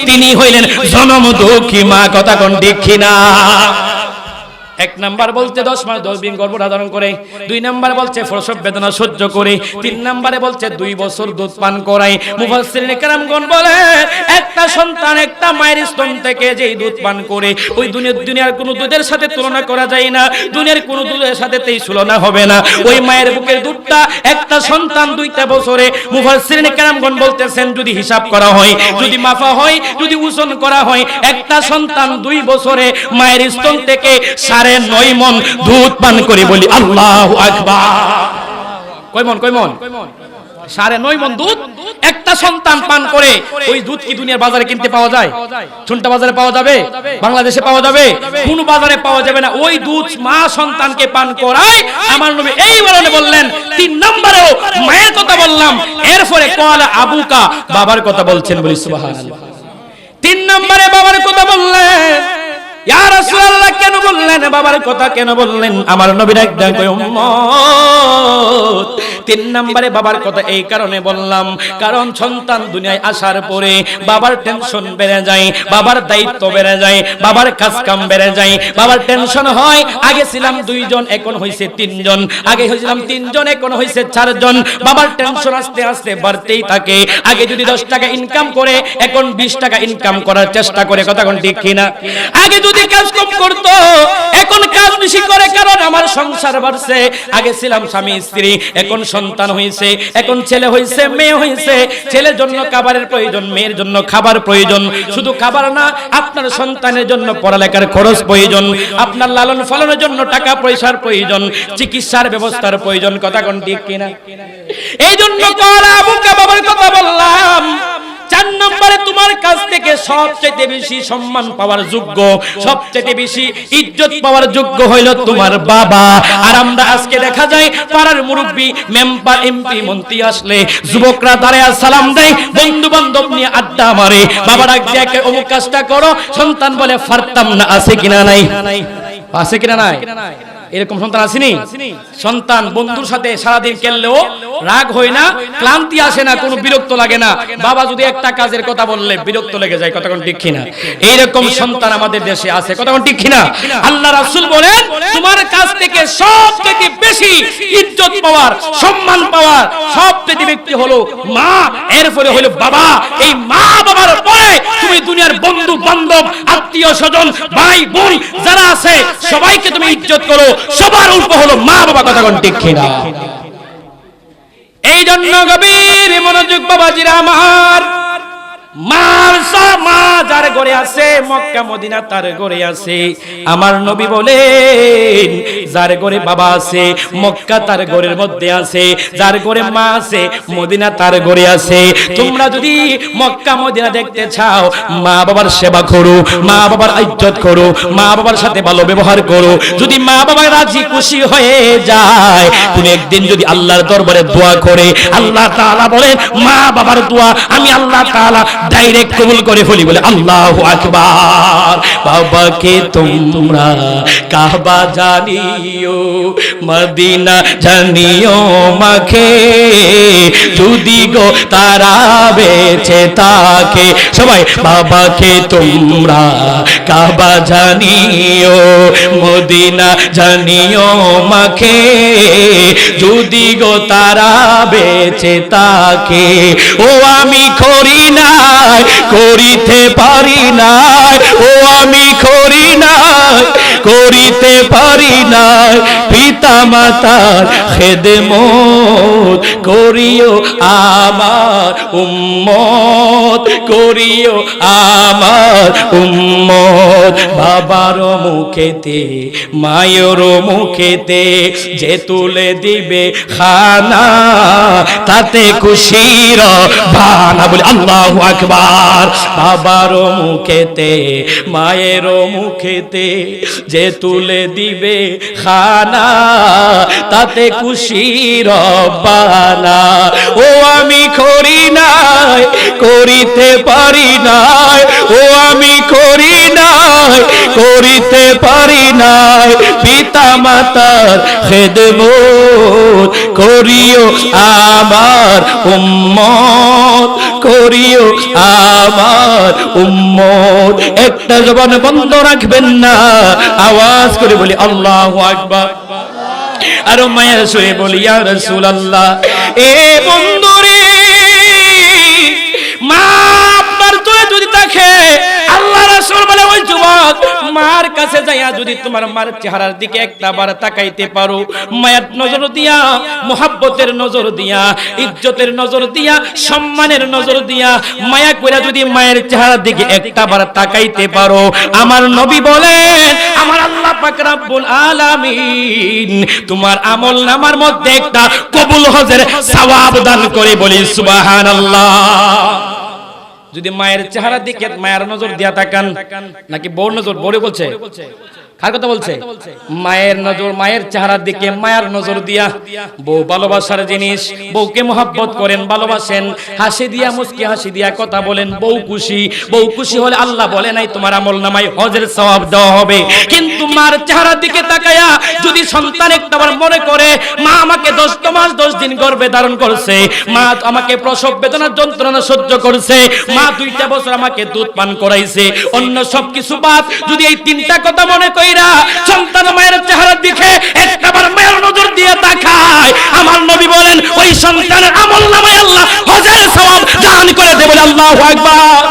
তিনি হইলেন জনম দুঃখী মা। কথা কোন ঠিক কিনা? এক নাম্বার বলতে 10 মাস 10 দিন গর্ভধারণ করে, 2 নাম্বার বলছে প্রসব বেদনা সহ্য করে, 3 নাম্বারে বলছে 2 বছর দুধ পান করায়। মুফাসসিরিনে কেরামগণ বলে একটা সন্তান একটা মায়ের স্তন থেকে যেই দুধ পান করে, ওই দুনিয়ার কোনো দুধের সাথে তুলনা করা যায় না, দুনিয়ার কোনো দুধের সাথে তেই তুলনা হবে না। ওই মায়ের বুকের দুধটা একটা সন্তান 2টা বছরে, মুফাসসিরিনে কেরামগণ বলতেছেন যদি হিসাব করা হয়, যদি মাপা হয়, যদি ওজন করা হয়, একটা সন্তান 2 বছরে মায়ের স্তন থেকে 9.5 মণ দুধ পান করে। বলি আল্লাহু আকবার। কয় মণ? 9.5 মণ দুধ একটা সন্তান পান করে। ওই দুধ কি দুনিয়ার বাজারে কিনতে পাওয়া যায়? ছোট্ট বাজারে পাওয়া যাবে? বাংলাদেশে পাওয়া যাবে? কোন বাজারে পাওয়া যাবে না। ওই দুধ মা সন্তানকে পান করায়। আমার নবী এই বলনে বললেন 3 নম্বরেও মায়ের কথা বললাম, এরপরে কলা আবুকা, বাবার কথা বলছেন। বলি সুবহানাল্লাহ। 3 নম্বরে বাবার কথা বললেন। ইয়া রাসূলুল্লাহ কেন বললেন বাবার কথা, কেন বললেন? আমার নবীর একদম কই উম্মত 3 নম্বরে বাবার কথা এই কারণে বললাম, কারণ সন্তান দুনিয়ায় আসার পরে বাবার টেনশন বেড়ে যায়, বাবার দায়িত্ব বেড়ে যায়, বাবার কাজ কাম বেড়ে যায়, বাবার টেনশন হয়। আগে ছিলাম 2 জন, এখন হইছে 3 জন, আগে হইছিলাম 3 জন, এখন হইছে 4 জন। বাবার টেনশন আস্তে আস্তে বাড়তেই থাকে। আগে যদি 10 টাকা ইনকাম করে, এখন 20 টাকা ইনকাম করার চেষ্টা করে। কথা কোন ঠিক কিনা? আগে যদি কাজ কম করতো, এখন কাজ বেশি করে, কারণ আমার সংসার বাড়ছে। আগে ছিলাম স্বামী স্ত্রী, এখন সন্তান হইছে, এখন ছেলে হইছে, মেয়ে হইছে। ছেলের জন্য খাবারের প্রয়োজন, মেয়ের জন্য খাবার প্রয়োজন। শুধু খাবার না, আপনার সন্তানের জন্য পড়ালেখার খরচ প্রয়োজন, আপনার লালন পালনের জন্য টাকা পয়সার প্রয়োজন, চিকিৎসার ব্যবস্থার প্রয়োজন। কথা কোন ঠিক কিনা? এই জন্য কলা আবুকা বাবার কথা বললাম। 4 নম্বরে তোমার কাছ থেকে সবচেয়ে বেশি সম্মান পাওয়ার যোগ্য, সবচেয়ে বেশি ইজ্জত পাওয়ার যোগ্য হইল তোমার বাবা। আর আমরা আজকে দেখা যায় পাড়ার মুরব্বি, মেম্বার, এমপি, মন্ত্রী আসলে যুবকরা দাঁড়ায় সালাম দেয়, বন্ধু বান্ধব নিয়ে আড্ডা মারে। বাবা ডাক দিয়ে অমুক কাজটা করো, সন্তান বলে পারতাম না। আছে কিনা নাই? আছে কিনা নাই? এরকম সন্তান আসেনি? সন্তান বন্ধুর সাথে সারাদিন খেললেও রাগ হয় না, ক্লান্তি আসে না, কোনো বিরক্ত লাগে না। বাবা যদি একটা কাজের কথা বললে বিরক্ত লেগে যায়। কথা কোন ঠিক কিনা? এইরকম সন্তান আমাদের দেশে আছে। কথা কোন ঠিক কিনা? আল্লাহ রাসূল বলেন তোমার কাছ থেকে সবথেকে বেশি ইজ্জত পাওয়ার, সম্মান পাওয়ার সবচেয়ে ব্যক্তি হলো মা, এরপরে হলো বাবা। এই মা বাবার পরে তুমি দুনিয়ার বন্ধু বান্ধব, আত্মীয় স্বজন, ভাই বোন যারা আছে সবাইকে তুমি ইজ্জত করো, সবার উপর হলো মা বাবা। কথা কোন ঠিক কিনা? এই জন্য গভীর মনোযোগ বাবাজিরা আমার, মা যার ঘরে আছে, মক্কা মদিনা তার ঘরে আছে। আমার নবী বলেন যার ঘরে বাবা আছে, মক্কা তার ঘরের মধ্যে আছে, যার ঘরে মা আছে, মদিনা তার ঘরে আছে। তোমরা যদি মক্কা মদিনা দেখতে চাও, মা বাবার সেবা করো, মা বাবার ইজ্জত করো, মা বাবার সাথে ভালো ব্যবহার করো। যদি মা বাবা রাজি খুশি হয়ে যায়, তুমি একদিন যদি আল্লাহর দরবারে দোয়া করে, আল্লাহ তাআলা বলেন মা বাবার দোয়া আমি আল্লাহ তাআলা ডাইরেক্ট কবুল করে ফেলি। বলে আল্লাহু আকবার। বাবাকে তোমরা কাবা জানিও, মদিনা জানিও মাকে, যদি গো তারা বেঁচে থাকে। সবাই বাবাকে তোমরা কাবা জানিও, মদিনা জানিও মাকে, যদি গো তারা বেঁচে থাকে। ও আমি করি নাই, করিতে পারি নাই, ও আমি করি নাই, করিতে পারি না পিতা মাতার খেদমত করিও আমার উম্মত করিও আমার উম্মত বাবার মুখেতে মায়ের মুখেতে যে তুলে দিবে খানা তাতে খুশির বানা বলি আল্লাহু আকবার বাবার মুখেতে মায়ের মুখেতে যে তুলে দিবে খানা তাতে খুশির বানা ও আমি করি নাই করিতে পারি নাই ও আমি করি নাই করিতে পারি নাই পিতা মাতার খেদমত করিও আমার উম্মত করিও আমার উম্মত একটা জবান বন্ধ রাখবেন না আওয়াজ করে বলি আল্লাহু আকবার আর মায়ের সুরে বলি ইয়া রাসূলুল্লাহ এ বন্ধুরে মা আপনার তোরে যদি থাকে আল্লাহ রাসূল বলে ওই যুবক মার কাছে যাইয়া যদি তোমার মার চেহারার দিকে একটা বার তাকাইতে পারো মায়ের নজর দিয়া মোহাব্বতের নজর দিয়া ইজ্জতের নজর দিয়া সম্মানের নজর দিয়া মায়া কইরা যদি মায়ের চেহারার দিকে একটা বার তাকাইতে পারো আমার নবী বলেন আমার আল্লাহ পাক রব্বুল আলামিন তোমার আমল নামার মধ্যে একটা কবুল হজের সওয়াব দান করে বলি সুবহানাল্লাহ যদি মায়ের চেহারার দিকে মায়ের নজর দিয়া তাকান নাকি বউর নজর বউরে বলছে কার কথা বলছে মায়ের নজর মায়ের চেহারার দিকে মায়ের নজর দিয়া বউ ভালোবাসার জিনিস বউকে মহব্বত করেন ভালোবাসেন হাসি দিয়া মুস্কি হাসি দিয়া কথা বলেন বউ খুশি হলে আল্লাহ বলে নাই তোমার আমলনামায় হজের সওয়াব দেওয়া হবে কিন্তু মার চেহারার দিকে তাকায়া যদি সন্তান একটাবার মনে করে মা আমাকে 10 মাস 10 দিন গর্ভে ধারণ করছে মা আমাকে প্রসব বেদনার যন্ত্রণা সহ্য করছে মা 2টা বছর আমাকে দুধ পান করাইছে অন্য সবকিছু বাদ যদি এই 3টা কথা মনে কইরা সন্তান মায়ের চেহারার দিকে একবার মায়ের নজর দিয়ে তাকায় আমার নবী বলেন ওই সন্তানের আমলনামায় আল্লাহ হজের সওয়াব দান করে দেবে আল্লাহু আকবার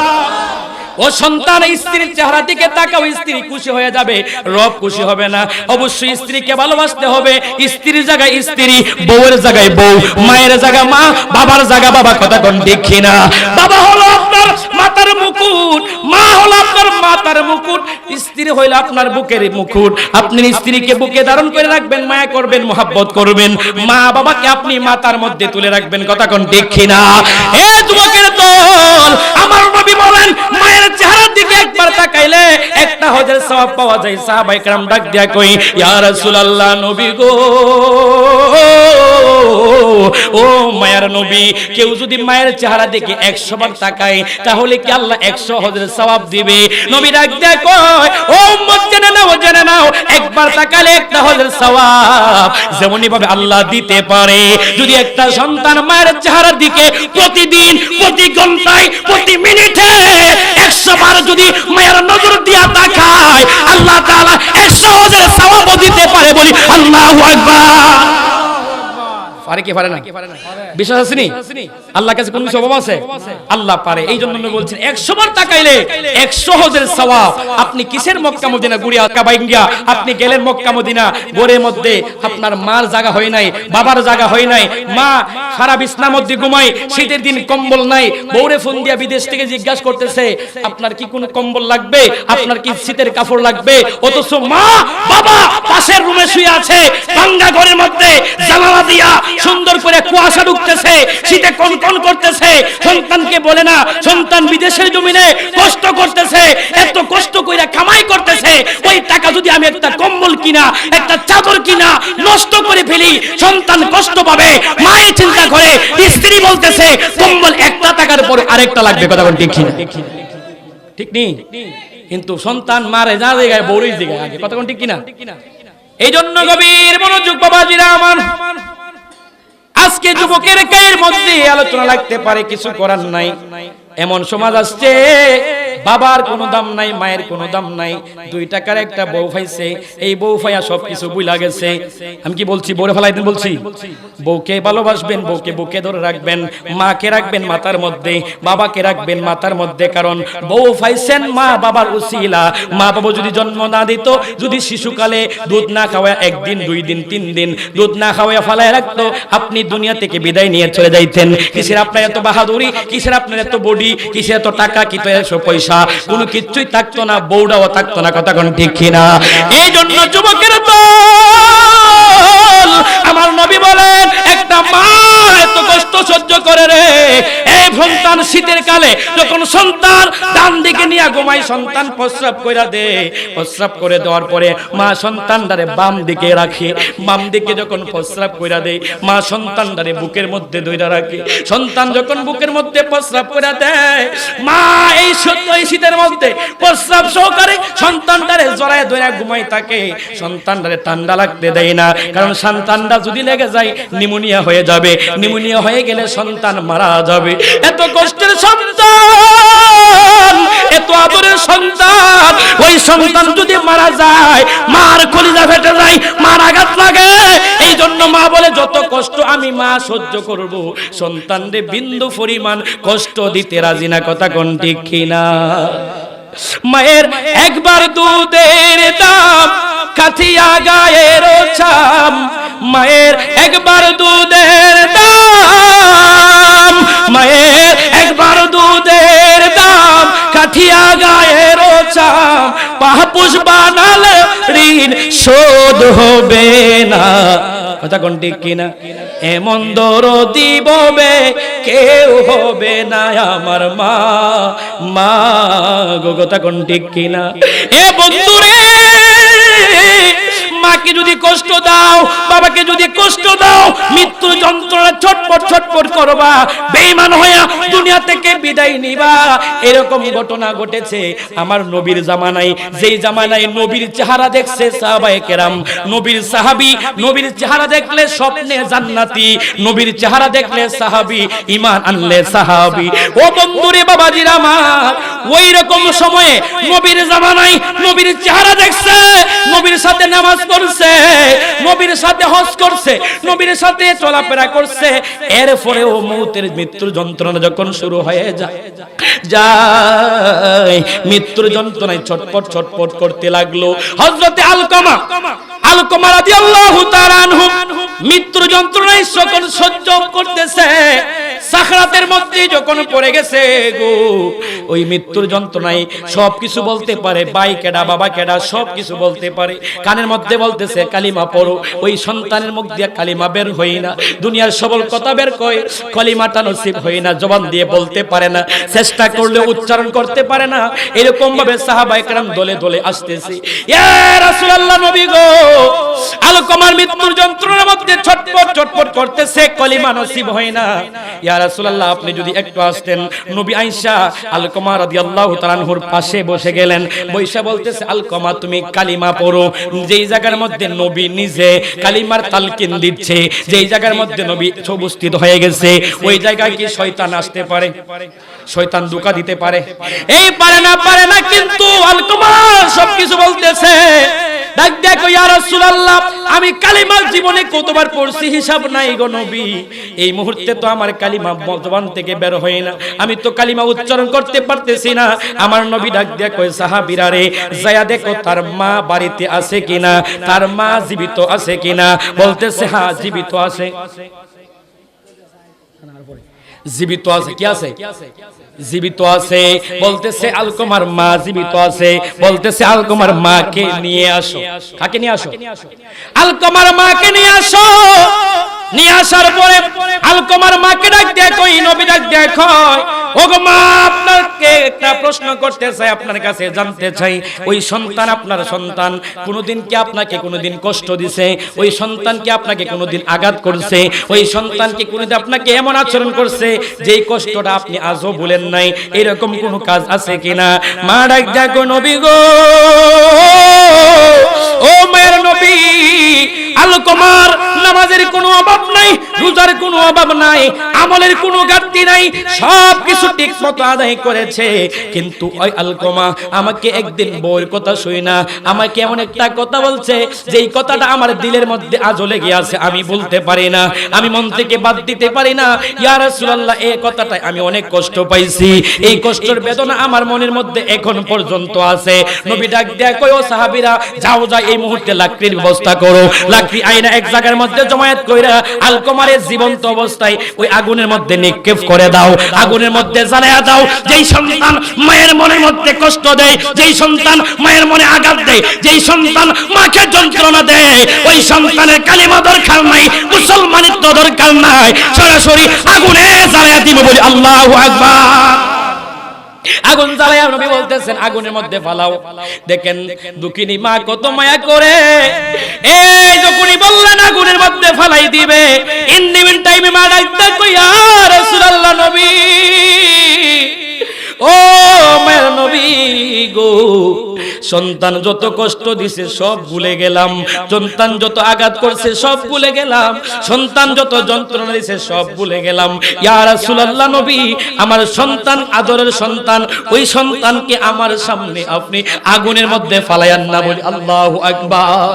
ও সন্তান স্ত্রীর চেহারা দিকে তাকাও স্ত্রী খুশি হয়ে যাবে রব খুশি হবে না অবশ্যই স্ত্রীকে ভালোবাসতে হবে স্ত্রীর জায়গায় স্ত্রী বউয়ের জায়গায় বউ মায়ের জায়গা মা বাবার জায়গা বাবা কথা কোন দেখি না বাবা হলো আপনার মাথার মুকুট মা হলো আপনার মাথার মুকুট স্ত্রী হইল আপনার বুকের মুকুট আপনি স্ত্রীকে বুকে ধারণ করে রাখবেন মায়া করবেন মহব্বত করবেন মা বাবাকে আপনি মাথার মধ্যে তুলে রাখবেন কথা কোন দেখি না এ যুবকের দল আমার নবী বলেন মায়ের চেহারার দিকে একবার তাকাইলে একটা হজের সওয়াব পাওয়া যায় সাহাবায়ে কেরাম ডাক দিয়া কই ইয়া রাসূলুল্লাহ নবী গো ও মায়ের নবী কেউ যদি মায়ের চেহারা দিকে 100 বার তাকায় তাহলে কি আল্লাহ 100 হজের সওয়াব দিবে নবী ডাক দিয়া কয় ও উম্মত জেনে নাও একবার তাকালে একটা হজের সওয়াব যেমনি ভাবে আল্লাহ দিতে পারে যদি একটা সন্তান মায়ের চেহারার দিকে প্রতিদিন প্রতি ঘন্টায় প্রতি মিনিটে 100 বার যদি মায়ের নজর দিয়া তাকায় আল্লাহ তাআলা 100 হজের সওয়াব দিতে পারে বলি আল্লাহু আকবার পারে কি পারে না বিশ্বাস আছে নি আল্লাহর কাছে কোন কিছু অভাব আছে আল্লাহ পারে এইজন্য আমি বলছেন 100 বার তাকাইলে 100 হজের সওয়াব আপনি কিসের মক্কা মদিনা ঘুরিয়া কাবাইঙ্গা আপনি গেলেন মক্কা মদিনা ঘরের মধ্যে আপনার মার জায়গা হয় নাই বাবার জায়গা হয় নাই মা সারা বিছনার মধ্যে ঘুমায় শীতের দিন কম্বল নাই বউরে ফোন দিয়া বিদেশ থেকে জিজ্ঞাসা করতেছে আপনার কি কোনো কম্বল লাগবে আপনার কি শীতের কাপড় লাগবে অথচ মা বাবা পাশের রুমে শুয়ে আছে ভাঙা ঘরের মধ্যে জানালা দিয়া সুন্দর করে কুয়াশা ঢুকতেছে শীতে কনকন করতেছে সন্তানকে বলে না সন্তান বিদেশের জমিনে কষ্ট করতেছে এত কষ্ট কইরা কামাই করতেছে ওই টাকা যদি আমি একটা কম্বল কিনা একটা চাদর কিনা নষ্ট করে ফেলি সন্তান কষ্ট পাবে মাই চিন্তা করে স্ত্রী বলতেছে কম্বল একটা টাকার পরে আরেকটা লাগবে কথা বল ঠিক না ঠিক নেই কিন্তু সন্তান মারে যা জায়গায় বউরই জায়গায় আগে কথা কোন ঠিক কিনা এইজন্য গভীর মনোযোগ বাবাজিরা আমার আজকে যুবকের গায়ের মধ্যে আলোচনা লাগতে পারে কিছু করার নাই এমন সমাজ আসছে বাবার কোনো দাম নাই, মায়ের কোনো দাম নাই, 2 টাকার একটা বউ পাইছে, এই বউ পাইয়া সবকিছু ভুলা গেছে। আমি কি বলছি? বউরে ফেলাই দিন বলছি? বউকে ভালোবাসবেন, বউকে বুকে ধরে রাখবেন, মাকে রাখবেন মাথার মধ্যে, বাবাকে রাখবেন মাথার মধ্যে, কারণ বউ পাইছেন মা বাবার উসিলা। মা বাবা যদি জন্ম না দিত, যদি শিশুকালে দুধ না খাওয়া 1 দিন 2 দিন 3 দিন দুধ না খাওয়া ফালায় রাখতো, আপনি দুনিয়া থেকে বিদায় নিয়ে চলে যাইতেন। কিসের আপনার এত বাহাদুরি, কিসের আপনার এত বডি, কিসের এত টাকা, কি এত পয়সা, কোনো কিছুই থাকতো না, বউটাও থাকতো না। কথা কোন ঠিক কিনা? এই জন্য যুবকের দল, আমার নবী বলেন একটা মা এত কষ্ট সহ্য করে রে। এই সন্তান শীতের কালে যখন সন্তান ডান দিকে নিয়ে ঘুমায়, সন্তান প্রস্রাব কইরা দে, প্রস্রাব করে দেওয়ার পরে মা সন্তানটারে বাম দিকে রাখে, বাম দিকে যখন প্রস্রাব কইরা দেয়, মা সন্তানটারে বুকের মধ্যে ধইরা রাখে। সন্তান যখন বুকের মধ্যে প্রস্রাব কইরা দেয়, মা এই শীতের মধ্যে প্রস্রাব সহকারে সন্তানটারে জড়ায় ধইরা ঘুমাই থাকে। সন্তানটারে ঠান্ডা লাগতে দেয় না, কারণ সন্তানটা যদি লেগে যায় নিউমোনিয়া হয়ে যাবে, নিউমোনিয়া হয়ে গেলে সন্তান মারা যাবে। এত কষ্টের সন্তান, এত আদরের সন্তান, ওই সন্তান যদি মারা যায়, মার কলিজা ফেটে যায়, মার আঘাত লাগে। এই জন্য মা বলে যত কষ্ট আমি মা সহ্য করব, সন্তানরে বিন্দু পরিমাণ কষ্ট দিতে রাজি না। কথা কোন ঠিক কিনা? মায়ের একবার দুধের দাম কাঠিয়া গায়ের ছাম, মায়ের একবার দুধের দাম, মায়ের একবার দুধের দাম কাঠিয়া গায়ের ছাম, পাপুষ বানালে ঋণ শোধ হবে না। কথা কোন ঠিক কিনা? এমন দরদি ববে কেউ হবে না আমার মা, মা গো। কথা কোন ঠিক কিনা? এ বন্ধুরে, মাকে যদি কষ্ট দাও, বাবাকে যদি কষ্ট দাও, মৃত্যু যন্ত্রণা ছটপট ছটপট করবা, বেঈমান হইয়া দুনিয়া থেকে বিদায় নিবা। এরকম ঘটনা ঘটেছে আমার নবীর জামানায়। যেই জামানায় নবীর চেহারা দেখছে সাহাবায়ে কেরাম, নবীর সাহাবী, নবীর চেহারা দেখলে স্বপ্নে জান্নাতি, নবীর চেহারা দেখলে সাহাবী, ঈমান আনলে সাহাবী। ও বন্ধুরে, বাবাজিরা আমার, ওই রকম সময়ে নবীর জামানায় নবীর চেহারা দেখছে, নবীর সাথে নামাজ করছে, নবীর সাথে হজ করছে, নবীর সাথে চলাফেরা করছে। এরপরেও মৌতের মৃত্যুর যন্ত্রণা যখন শুরু হয়ে যায়, মৃত্যুর যন্ত্রণায় ছটপট ছটপট করতে লাগলো। হযরতে আলকামা রাদিয়াল্লাহু তাআলা আনহু মৃত্যুর যন্ত্রণায় যখন সহ্য করতেছে, সাকরাতের মধ্যে যখন পড়ে গেছে গো, ওই মৃত্যুর যন্ত্রণায় সবকিছু বলতে পারে, ভাই কেডা বাবা কেডা সবকিছু বলতে পারে। কানের মধ্যে বলতেছে কালিমা পড়ো, ওই সন্তানের মুখ দিয়ে কালিমা বের হয় না, দুনিয়ার সবল কথা বের কয়, কালিমাটা নসিব হয় না, জবান দিয়ে বলতে পারে না, চেষ্টা করলে উচ্চারণ করতে পারে না। এরকম ভাবে সাহাবায়ে কেরাম দলে দলে আসতেছে। ইয়া রাসূলুল্লাহ, নবী গো, আলকামার মৃত্যুর যন্ত্রণার মধ্যে ছটপট ছটপট করতেছে, কালিমা নসিব হয় না। ইয়া রাসূলুল্লাহ, আপনি যদি একটু আসতেন। নবী আয়েশা আলকামা রাদিয়াল্লাহু তাআলা আনহুর পাশে বসে গেলেন, বৈশা বলতেছে, আলকামা তুমি কালিমা পড়ো। যেই জায়গার মধ্যে নবী নিজে কালিমার তালকিন দিচ্ছে, যেই জায়গার মধ্যে নবী উপস্থিত হয়ে গেছে, ওই জায়গায় কি শয়তান আসতে পারে? শয়তান ধোঁকা দিতে পারে? এই পারে না, কিন্তু আলকামা সবকিছু বলতেছে। ডাক দেখো, ইয়া রাসূলুল্লাহ, আমি কালিমা জীবনে কতবার পড়ছি হিসাব নাই গো নবী, এই মুহূর্তে তো আমার কালিমা জবান থেকে বের হয় না, আমি তো কালিমা উচ্চারণ করতে পারতেছি না। আমার নবী ডাক দেখো, সাহাবীরা রে, যায়া দেখো তার মা বাড়িতে আছে কিনা, তার মা জীবিত আছে কিনা। বলতেছে হ্যাঁ জীবিত আছে, জীবিত আছে। কি আছে? জীবিত আছে। বলতেছে আলকামার মা জীবিত আছে, বলতেছে আলকামার মাকে নিয়ে আসো। কাকে নিয়ে আসো? আলকামার মাকে নিয়ে আসো। নিয়ে আসার পরে আলকামার মাকে ডাক দেখো, নবী ডাক দেখো, ওগো মা, আপনাকে একটা প্রশ্ন করতে চাই, আপনার কাছে জানতে চাই, ওই সন্তান আপনার সন্তান কোনোদিন কি আপনাকে কোনোদিন কষ্ট দিছে? ওই সন্তান কি আপনাকে কোনোদিন আঘাত করছে? ওই সন্তান কি কোনোদিন আপনাকে এমন আচরণ করছে যেই কষ্টটা আপনি আজও ভুলেন নাই? এরকম কোনো কাজ আছে কিনা? মা ডাক দেখো, নবী গো, ও মায়ের নবী, আলকামার নামাজের কোনো অভাব নাই, রোজার কোনো অভাব নাই, আমলের কোনো ঘাটতি নাই, সব কিছু ঠিকমতো আদায় করেছে। কিন্তু ওই আলকমা আমাকে একদিন বউয়ের কথা শুই না, আমাকে এমন একটা কথা বলছে যেই কথাটা আমার দিলের মধ্যে আজও লেগে আছে, আমি বলতে পারি না, আমি মন থেকে বাদ দিতে পারি না। ইয়া রাসূলুল্লাহ, এই কথাটায় আমি অনেক কষ্ট পাইছি, এই কষ্টের বেদনা আমার মনের মধ্যে এখন পর্যন্ত আছে। নবী ডাক দেয়া কয়, ও সাহাবীরা, যাও যাও এই মুহূর্তে লাকড়ির ব্যবস্থা করো, লাকড়ি আইনা এক জায়গার মধ্যে জমায়েত কইরা আলকমারে জীবন্ত অবস্থায় ওই আগুনের মধ্যে নিক্ষেপ করে দাও, আগুনের মধ্যে জ্বালায়া দাও। যেই সন্তান মায়ের মনের মধ্যে কষ্ট দেয়, যেই সন্তান মায়ের মনে আঘাত দেয়, যেই সন্তান মাকে যন্ত্রণা দেয়, ওই সন্তানের কালিমা দরকার নাই, মুসলমানিত্ব দরকার নাই, সরাসরি আগুনে জ্বালায়া দিব বলি আল্লাহু আকবার। আগুন জ্বালায়া নবী বলতেছেন আগুনের মধ্যে ফালাও। দেখেন দুঃখিনী মা কত মায়া করে, এই যখনই বললেন আগুনের মধ্যে ফালাই দিবে, ইন দি মিন টাইমে মা ডাকতে কই, ইয়া রাসূলুল্লাহ, নবী, ও মায়ের নবী গো, সন্তান যত কষ্ট দিছে সব ভুলে গেলাম, সন্তান যত আঘাত করছে সব ভুলে গেলাম, সন্তান যত যন্ত্রণা দিছে সব ভুলে গেলাম। ইয়া রাসূলুল্লাহ, নবী, আমার সন্তান আদরের সন্তান, ওই সন্তানকে আমার সামনে আপনি আগুনের মধ্যে ফালাইয়ান না বলি আল্লাহু আকবার।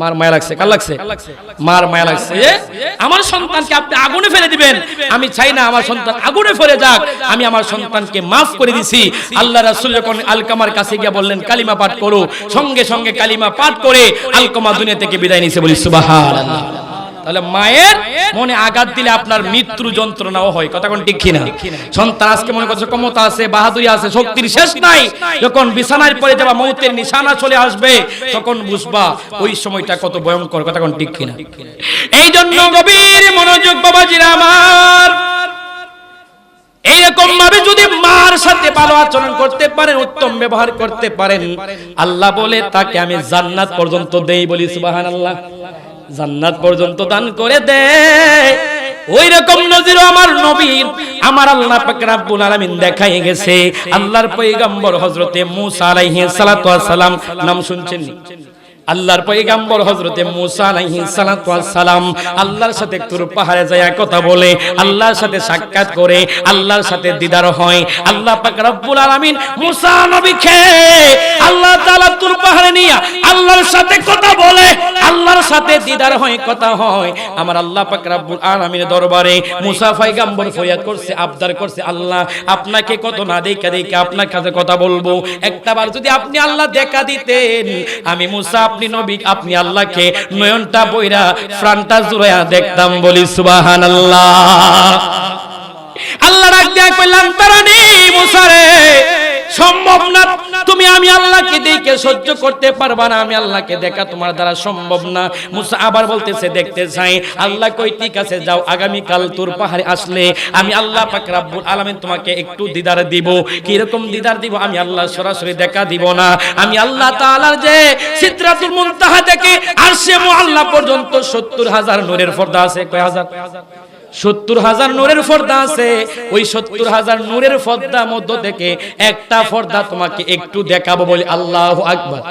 মার মায়া লাগছে, কার লাগছে? মার মায়া লাগছে। আমার সন্তানকে আপনি আগুনে ফেলে দিবেন, আমি চাই না আমার সন্তান আগুনে ফেলে যাক, আমি আমার সন্তানকে মাফ করে দিছি। আল্লাহ রাসূল যখন আলকামার কাছে গিয়ে বললেন কালিমা পাঠ করো, সঙ্গে সঙ্গে কালিমা পাঠ করে আলকামা দুনিয়া থেকে বিদায় নিছে বলি সুবহানাল্লাহ। তাহলে মায়ের মনে আঘাত দিলে আপনার মৃত্যু যন্ত্রণাও হয়, কথা কোন ঠিক কিনা? সন্তান আজকে মনে করছে ক্ষমতা আছে, বাহাদুরি আছে, শক্তির শেষ নাই, যখন বিছানায় পড়ে যাবা মৌতের নিশানা চলে আসবে, তখন বুঝবা ওই সময়টা কত ভয়ঙ্কর, কথা কোন ঠিক কিনা? এই জন্য গভীর মনোযোগ বাবাজিরা আমার, এইরকম ভাবে যদি মার সাথে ভালো আচরণ করতে পারেন, উত্তম ব্যবহার করতে পারেন, আল্লাহ বলে তাকে আমি জান্নাত পর্যন্ত দেই বলি সুবহানাল্লাহ, জান্নাত পর্যন্ত দান করে দে। ওই রকম নজির আমার নবীর আমার আল্লাহ পাক রব্বুল আলামিন দেখাই গেছে। আল্লাহর পয়গম্বর হযরতে মূসা আলাইহিস সালাতু ওয়াস সালাম, নাম শুনছেন? আল্লাহর পয়গম্বর হযরতে মূসা আলাইহিস সালাতু ওয়াস সালাম আল্লাহর সাথে তুর পাহাড়ে যায় কথা বলে, আল্লাহর সাথে সাক্ষাৎ করে, আল্লাহর সাথে দিদার হয়। আল্লাহ পাক রব্বুল আলামিন মূসা নবীকে আল্লাহ তাআলা তুর পাহাড়ে নিয়ে আল্লাহর সাথে কথা বলে, আল্লাহর সাথে দিদার হয়, কথা হয়। আমার আল্লাহ পাক রব্বুল আলামিনের দরবারে মূসা পয়গম্বর ফরিয়াদ করছে, আবদার করছে, আল্লাহ আপনাকে কত না দেখা দেখে আপনার কাছে কথা বলবো, একটাবার যদি আপনি আল্লাহ দেখা দিতেন, আমি মূসা, আপনি নবী, আপনি আল্লাহকে নয়নটা বইরা প্রাণটা জুড়ায়া দেখতাম বলি সুবহানাল্লাহ। আল্লাহ ডাক দিয়া কইলেন, তারানি মূসা রে, সম্ভব না, তুমি আমি আল্লাহকে দেখে সহ্য করতে পারবা না, আমি আল্লাহকে দেখা তোমার দ্বারা সম্ভব না। মূসা আবার বলতেছে দেখতে চাই। আল্লাহ কই ঠিক আছে, যাও, আগামী কাল তুর পাহাড়ে আসলে আমি আল্লাহ পাক রব্বুল আলামিন তোমাকে একটু দিদার দিব। কি রকম দিদার দিব? আমি আল্লাহ সরাসরি দেখা দিব না, আমি আল্লাহ তাআলার যে সিদরাতুল মুনতাহা থেকে আরশে মুআল্লা পর্যন্ত ৭০,০০০ নূরের পর্দা আছে। কয় হাজার? ৭০,০০০ নূরের পর্দা আছে। ওই ৭০,০০০ নূরের পর্দার মধ্য থেকে একটা পর্দা তোমাকে একটু দেখাবো বলি আল্লাহু আকবার।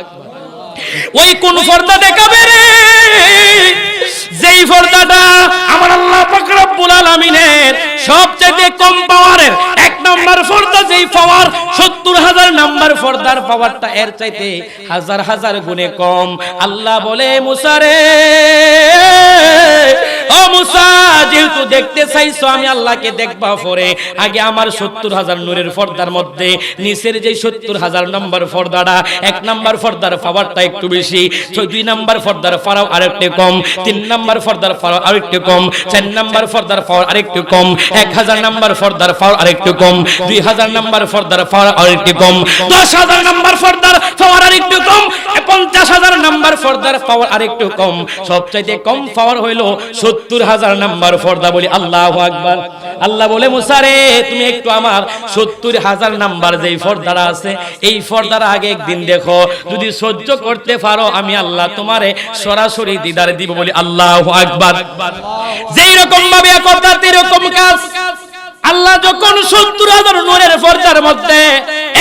ওই কোন পর্দা দেখাবে রে? যেই পর্দাটা আমার আল্লাহ পাক রব্বুল আলামিনের সবচেয়ে কম পাওয়ারের এক নাম্বার পর্দা, যেই পাওয়ার ৭০,০০০ নাম্বার পর্দার পাওয়ারটা এর চাইতে হাজার হাজার গুণে কম। আল্লাহ বলে, মূসা রে, ও মূসা, যেহেতু দেখতে চাইছো আমি আল্লাহকে দেখবা, পরে আগে আমার ৭০,০০০ নূরের পর্দার মধ্যে নিচের যে ৭০,০০০ নম্বর পর্দাটা, এক নাম্বার পর্দার পাওয়ারটা একটু বেশি, ২ নাম্বার পর্দার পাওয়ার আরেকটু কম, ৩ নাম্বার পর্দার পাওয়ার আরেকটু কম, ৪ নাম্বার পর্দার পাওয়ার আরেকটু কম, ১০০০ নাম্বার পর্দার পাওয়ার আরেকটু কম, ২০০০ নাম্বার পর্দার পাওয়ার আরেকটু কম, ১০,০০০ নাম্বার পর্দার পাওয়ার আরেকটু কম, ৫০,০০০ নাম্বার পর্দার পাওয়ার আরেকটু কম, সবচাইতে কম পাওয়ার হইল ৭০,০০০ নাম্বার পর্দা বলি আল্লাহু আকবার। আল্লাহ বলে, মূসা রে, তুমি একটু আমার ৭০,০০০ নাম্বার যেই পর্দাটা আছে, এই পর্দার আগে একদিন দেখো, যদি সহ্য করতে পারো আমি আল্লাহ তোমারে সরাসরি দিদার দিব বলি আল্লাহু আকবার। যেই রকম ভাবে কথা তেরকম কাজ আল্লাহ যখন 70,000 নূরের পর্দার মধ্যে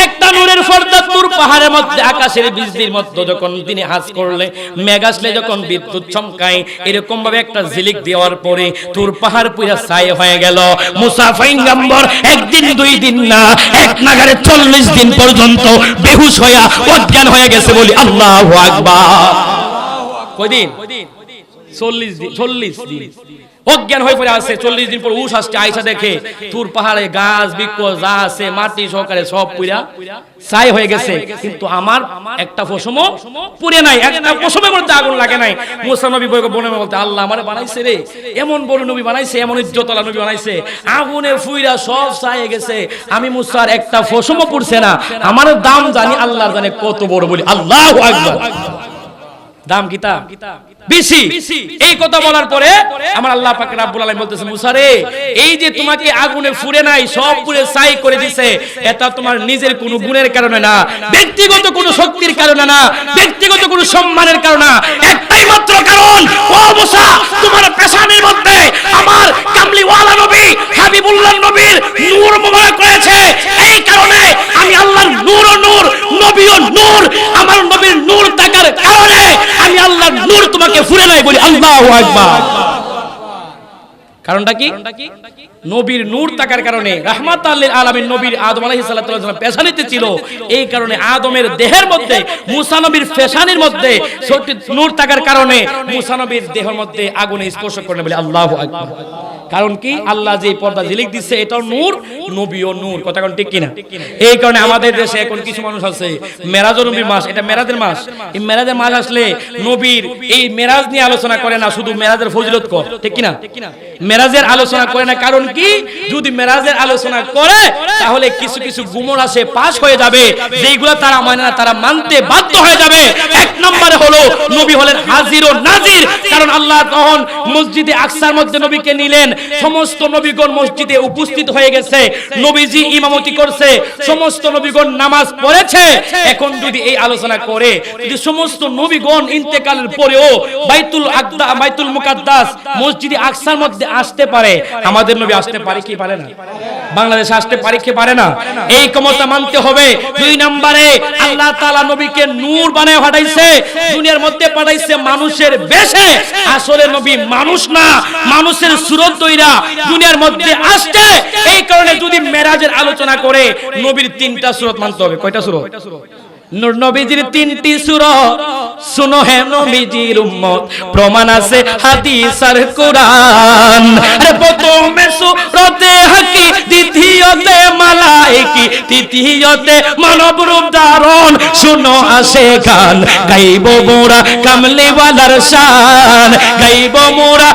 একটা নূরের পর্দা তুর পাহাড়ের মধ্যে আকাশের বিজলির মধ্যে যখন তিনি হাজ করলে, মেঘ আসলে যখন বিদ্যুৎ চমকায়, এরকম ভাবে একটা ঝিলিক দেওয়ার পরে তুর পাহাড় পুরা ছাই হয়ে গেল। মুসা পয়গম্বর একদিন দুই দিন না, এক নাগারে 40 দিন পর্যন্ত বেহুশ হয়ে অজ্ঞান হয়ে গেছে বলি আল্লাহু আকবার। কয়দিন? 40 দিন অজ্ঞান হয়ে পড়ে আছে। 40 দিন পর উস আসছে, আয়েশা দেখে তুর পাহাড়ে গাছ বৃক্ষ যা আছে মাটি সহকারে সব পুরা ছাই হয়ে গেছে, কিন্তু আমার একটা পশমও পুড়ে নাই, একটা পশমের মধ্যে আগুন লাগে নাই। মুসা নবী বনে বলতে, আল্লাহ আমারে বানাইছে রে, এমন বড় নবী বানাইছে, এমন ইজ্জতওয়ালা নবী বানাইছে, আগুনে ফুইরা সব ছাই হয়ে গেছে, আমি মুসার একটা পশমও পুড়ছে না, আমার দাম জানি আল্লাহর জানে কত বড় বলি আল্লাহু আকবার। দাম কিতা বেশি। এই কথা বলার পরে আমার আল্লাহ পাক রব্বুল আলামিন বলতেছে, মুসা রে, এই যে তোমাকে আগুনে পুড়ে নাই, সব পুড়ে ছাই করে দিয়েছে, এটা তোমার নিজের কোনো গুণের কারণে না, ব্যক্তিগত কোনো শক্তির কারণে না, ব্যক্তিগত কোনো সম্মানের কারণে না, একটাই মাত্র কারণ, ও মুসা, তোমার পেশানির মধ্যে আমার কামলিওয়ালা নবী হাবিবুল্লাহ নবীর নূর মোবারক রয়েছে। এই কারণে আমি আল্লাহর নূর ও নূর, নবী ও নূর, আমার নবীর নূর থাকার কারণে আমি আল্লাহর নূর তোমাকে ফুরে নাই বলি আল্লাহু আকবার। কারণটা কি? নবীর নূর থাকার কারণে, রাহমাতাল লিল আলামিন নবীর আদম আলাইহিস সালাতু ওয়াস সালাম পেশানিতে ছিল, এই কারণে আদমের দেহের মধ্যে মুসা নবীর পেশানির মধ্যে নূর থাকার কারণে মুসা নবীর দেহের মধ্যে আগুনে স্পর্শ করে বলে আল্লাহু আকবার। কারণ কি? আল্লাহ যে পর্দা ঝিলিক দিচ্ছে এটাও নূর, নবীও নূর। কথা কোন ঠিক কিনা? এই কারণে আমাদের দেশে এখন কিছু মানুষ আছে মেরাজের নবীর মাস, এটা মেরাজের মাস, এই মেরাজের মাস আসলে নবীর এই মেরাজ নিয়ে আলোচনা করে না, শুধু মেরাজের ফজিলত কর, ঠিক কিনা? মেরাজের আলোচনা করে না। কারণ কি? যদি মেরাজের আলোচনা করে তাহলে কিছু কিছু গুমর আসে পাস হয়ে যাবে, যেইগুলো তারা মানে না, তারা মানতে বাধ্য হয়ে যাবে। এক নম্বরে হলো নবী হলেন হাজির ও নাজির, কারণ আল্লাহ তখন মসজিদে আকসার মধ্যে নবীকে নিলেন, সমস্ত নবীগণ মসজিদে উপস্থিত হয়ে গেছে, নবীজি ইমামতি করছে, সমস্ত নবীগণ নামাজ পড়েছে। এখন যদি এই আলোচনা করে, যদি সমস্ত নবীগণ ইন্তেকালের পরেও বাইতুল মুকাদ্দাস মসজিদে আকসার মধ্যে আসতে পারে, আমাদের নবী আসতে পারে কি পারে না? বাংলাদেশে আসতে পারে কি পারে না? এই ক্ষমতা মানতে হবে। দুই নম্বরে আল্লাহ তাআলা নবীকে নূর বানায় পাঠাইছে, দুনিয়ার মধ্যে পাঠাইছে মানুষের বেশে। আসলে নবী মানুষ না, মানুষের সূরত ধইরা দুনিয়ার মধ্যে আসছে। এই কারণে যদি মেরাজের আলোচনা করে নবীর 3টা সূরত মানতে হবে। কয়টা সূরত? নূর নবীজির 3টি সূরত। শুনো হে নবীজির উম্মত, প্রমাণ আছে হাদিস আর কোরআন। আরে প্রথমে সূরতে হাকি, দ্বিতীয়তে মালায়েকি, তৃতীয়তে মানব রূপ ধারণ। শুনো আসে গান, গাইব মোরা কামলিওয়ালার শান, গাইব মোরা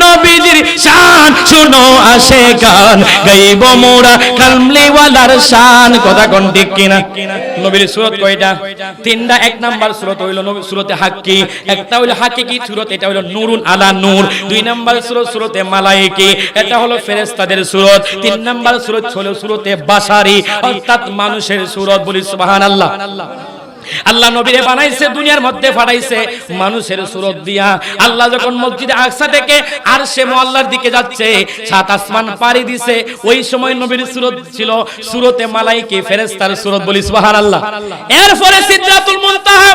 নবীজির শান। শুনো আসে গান, গাইব মোরা কামলিওয়ালার শান। কথা কোন ঠিক কিনা? নবীর সূরত কয়টা? 3টা। এক নাম্বার সূরত হইল সূরতে হাক্কি, একটা হইল হাকিকি সূরত, এটা হইল নূরুন আলা নূর। 2 নাম্বার সূরত সূরতে মালায়েকি, এটা হলো ফেরেশতাদের সূরত। 3 নাম্বার সূরত হলো সূরতে বাশারি, অর্থাৎ মানুষের সূরত। বলি সুবহানাল্লাহ। আল্লাহ নবীরে বানাইছে, দুনিয়ার মধ্যে পাঠাইছে মানুষের সূরত দিয়া। আল্লাহ যখন মসজিদে আকসা থেকে আরশে মুআল্লার দিকে যাচ্ছে, 7 আসমান পাড়ি দিছে, ওই সময় নবীর সূরত ছিল সূরতে মালায়েকি, ফেরেশতার সূরত। বলি সুবহানাল্লাহ। এরপরে সিদরাতুল মুনতাহা,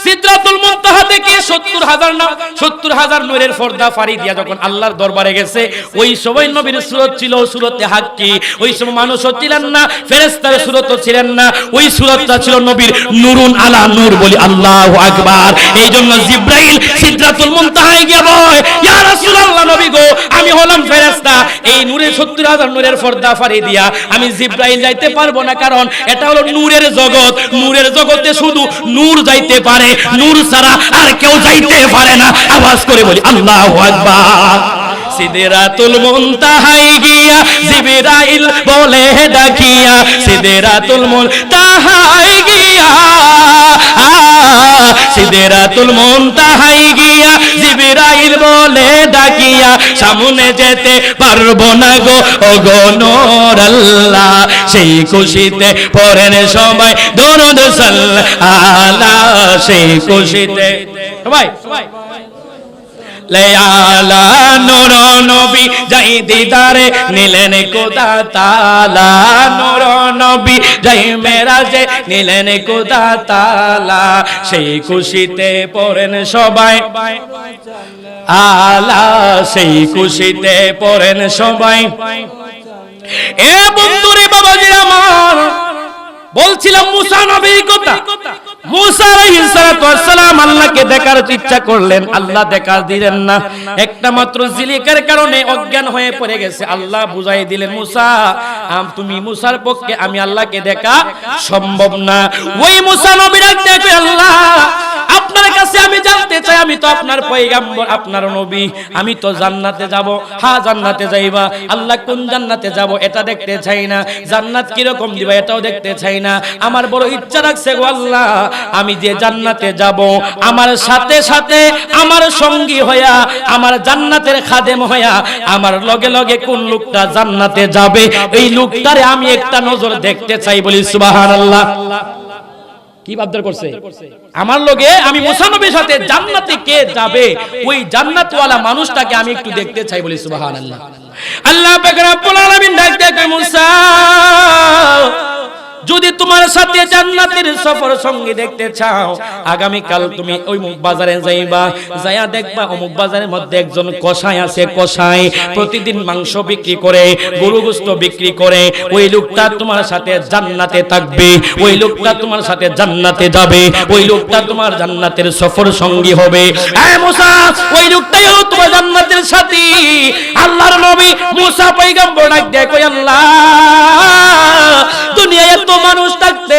সিদরাতুল মুনতাহা থেকে 70,000 নূরের পর্দা ফাড়ি দিয়া যখন আল্লাহর দরবারে গেছে, ওই সময় নবীর সূরত ছিল সূরতে হাক্কি। ওই সময় মানুষও ছিলেন না, ফেরেশতার সূরতও ছিলেন না, ওই সূরতটা ছিল নবীর নূরুন আলা নূর। বলি আল্লাহু আকবার। এই জন্য জিবরাইল সিদরাতুল মুনতাহায় গিয়ে বলে, ইয়া রাসূলুল্লাহ, নবী গো, আমি হলাম ফেরেশতা, এই নূরের 70,000 নূরের পর্দা ফাড়ি দিয়া আমি জিবরাইল যাইতে পারবো না, কারণ এটা হলো নূরের জগৎ, নূরের জগতে শুধু নূর যাইতে পারে, নূর ছাড়া আর কেউ যাইতে পারে না। আওয়াজ করে বলি আল্লাহু আকবার। সিদরাতুল মুনতাহায় গিয়া জিবরাইল বলে ডাকিয়া, সিদরাতুল মুনতাহায় গিয়া, সিদরাতুল মুনতাহায় গিয়া জিবরাইল বলে ডাকিয়া, সামনে যেতে পারবো না গো ওগো নূর আল্লাহ। সেই খুশিতে পড়েন সবাই দরুদ সাল্লাল্লাহ, সেই খুশিতে সবাই লেয়ালা নূর নবী যাই দিদারে নিলেন খোদা তাআলা নূর নবী যাই মেরাজে নিলেন খোদা তাআলা সেই খুশিতে পড়েন সবাই আলা সেই খুশিতে পড়েন সবাই এ বন্ধুরে বাবাজি আমার বলছিলাম মুসা নবীর কথা মুসা আলাইহিস সালাতু ওয়াস সালাম আল্লাহকে দেখার ইচ্ছা করলেন আল্লাহ দেখা দিলেন না একটা মাত্র জিলিকের কারণে অজ্ঞান হয়ে পড়ে গেছে আল্লাহ বুঝাই দিলেন মুসা তুমি মুসার পক্ষে আমি আল্লাহকে দেখা সম্ভব না ওই মুসা নবী ডাকতে কই আল্লাহ আপনার কাছে আমি জানতে চাই আমি তো আপনার পয়গম্বর আপনার নবী আমি তো জান্নাতে যাব হ্যাঁ জান্নাতে যাইবা আল্লাহ কোন জান্নাতে যাব এটা দেখতে চাই না জান্নাত কি রকম দিবা এটাও দেখতে চাই না আমার বড় ইচ্ছা রাখছে গো আল্লাহ আমি যে জান্নাতে যাব আমার সাথে সাথে আমার সঙ্গী হইয়া আমার জান্নাতের খাদেম হইয়া আমার লগে লগে কোন লোকটা জান্নাতে যাবে এই লোকটারে আমি একটা নজর দেখতে চাই বলি সুবহানাল্লাহ কি আবদার করছে আমার লগে আমি মুসা নবীর সাথে জান্নাতে কে যাবে ওই জান্নাতওয়ালা মানুষটাকে আমি একটু দেখতে চাই বলি সুবহানাল্লাহ আল্লাহ পাক রব্বুল আলামিন ডাকতে কয় মুসা যদি তোমার সাথে জান্নাতের সফর সঙ্গী দেখতে চাও আগামী কাল তুমি ওই মুখ বাজারে যাইবা যায়া দেখবা অমুক বাজারের মধ্যে একজন কসাই আছে কসাই প্রতিদিন মাংস বিক্রি করে গরু গোশত বিক্রি করে ওই লোকটা তোমার সাথে জান্নাতে থাকবে ওই লোকটা তোমার সাথে জান্নাতে যাবে ওই লোকটা তোমার জান্নাতের সফর সঙ্গী হবে এ মুসা ওই লোকটাই হলো তোমার জান্নাতের সাথী আল্লাহর নবী মুসা পয়গম্বর ডাক দেয় কই আল্লাহ দুনিয়ায় এত মানুষ থাকতে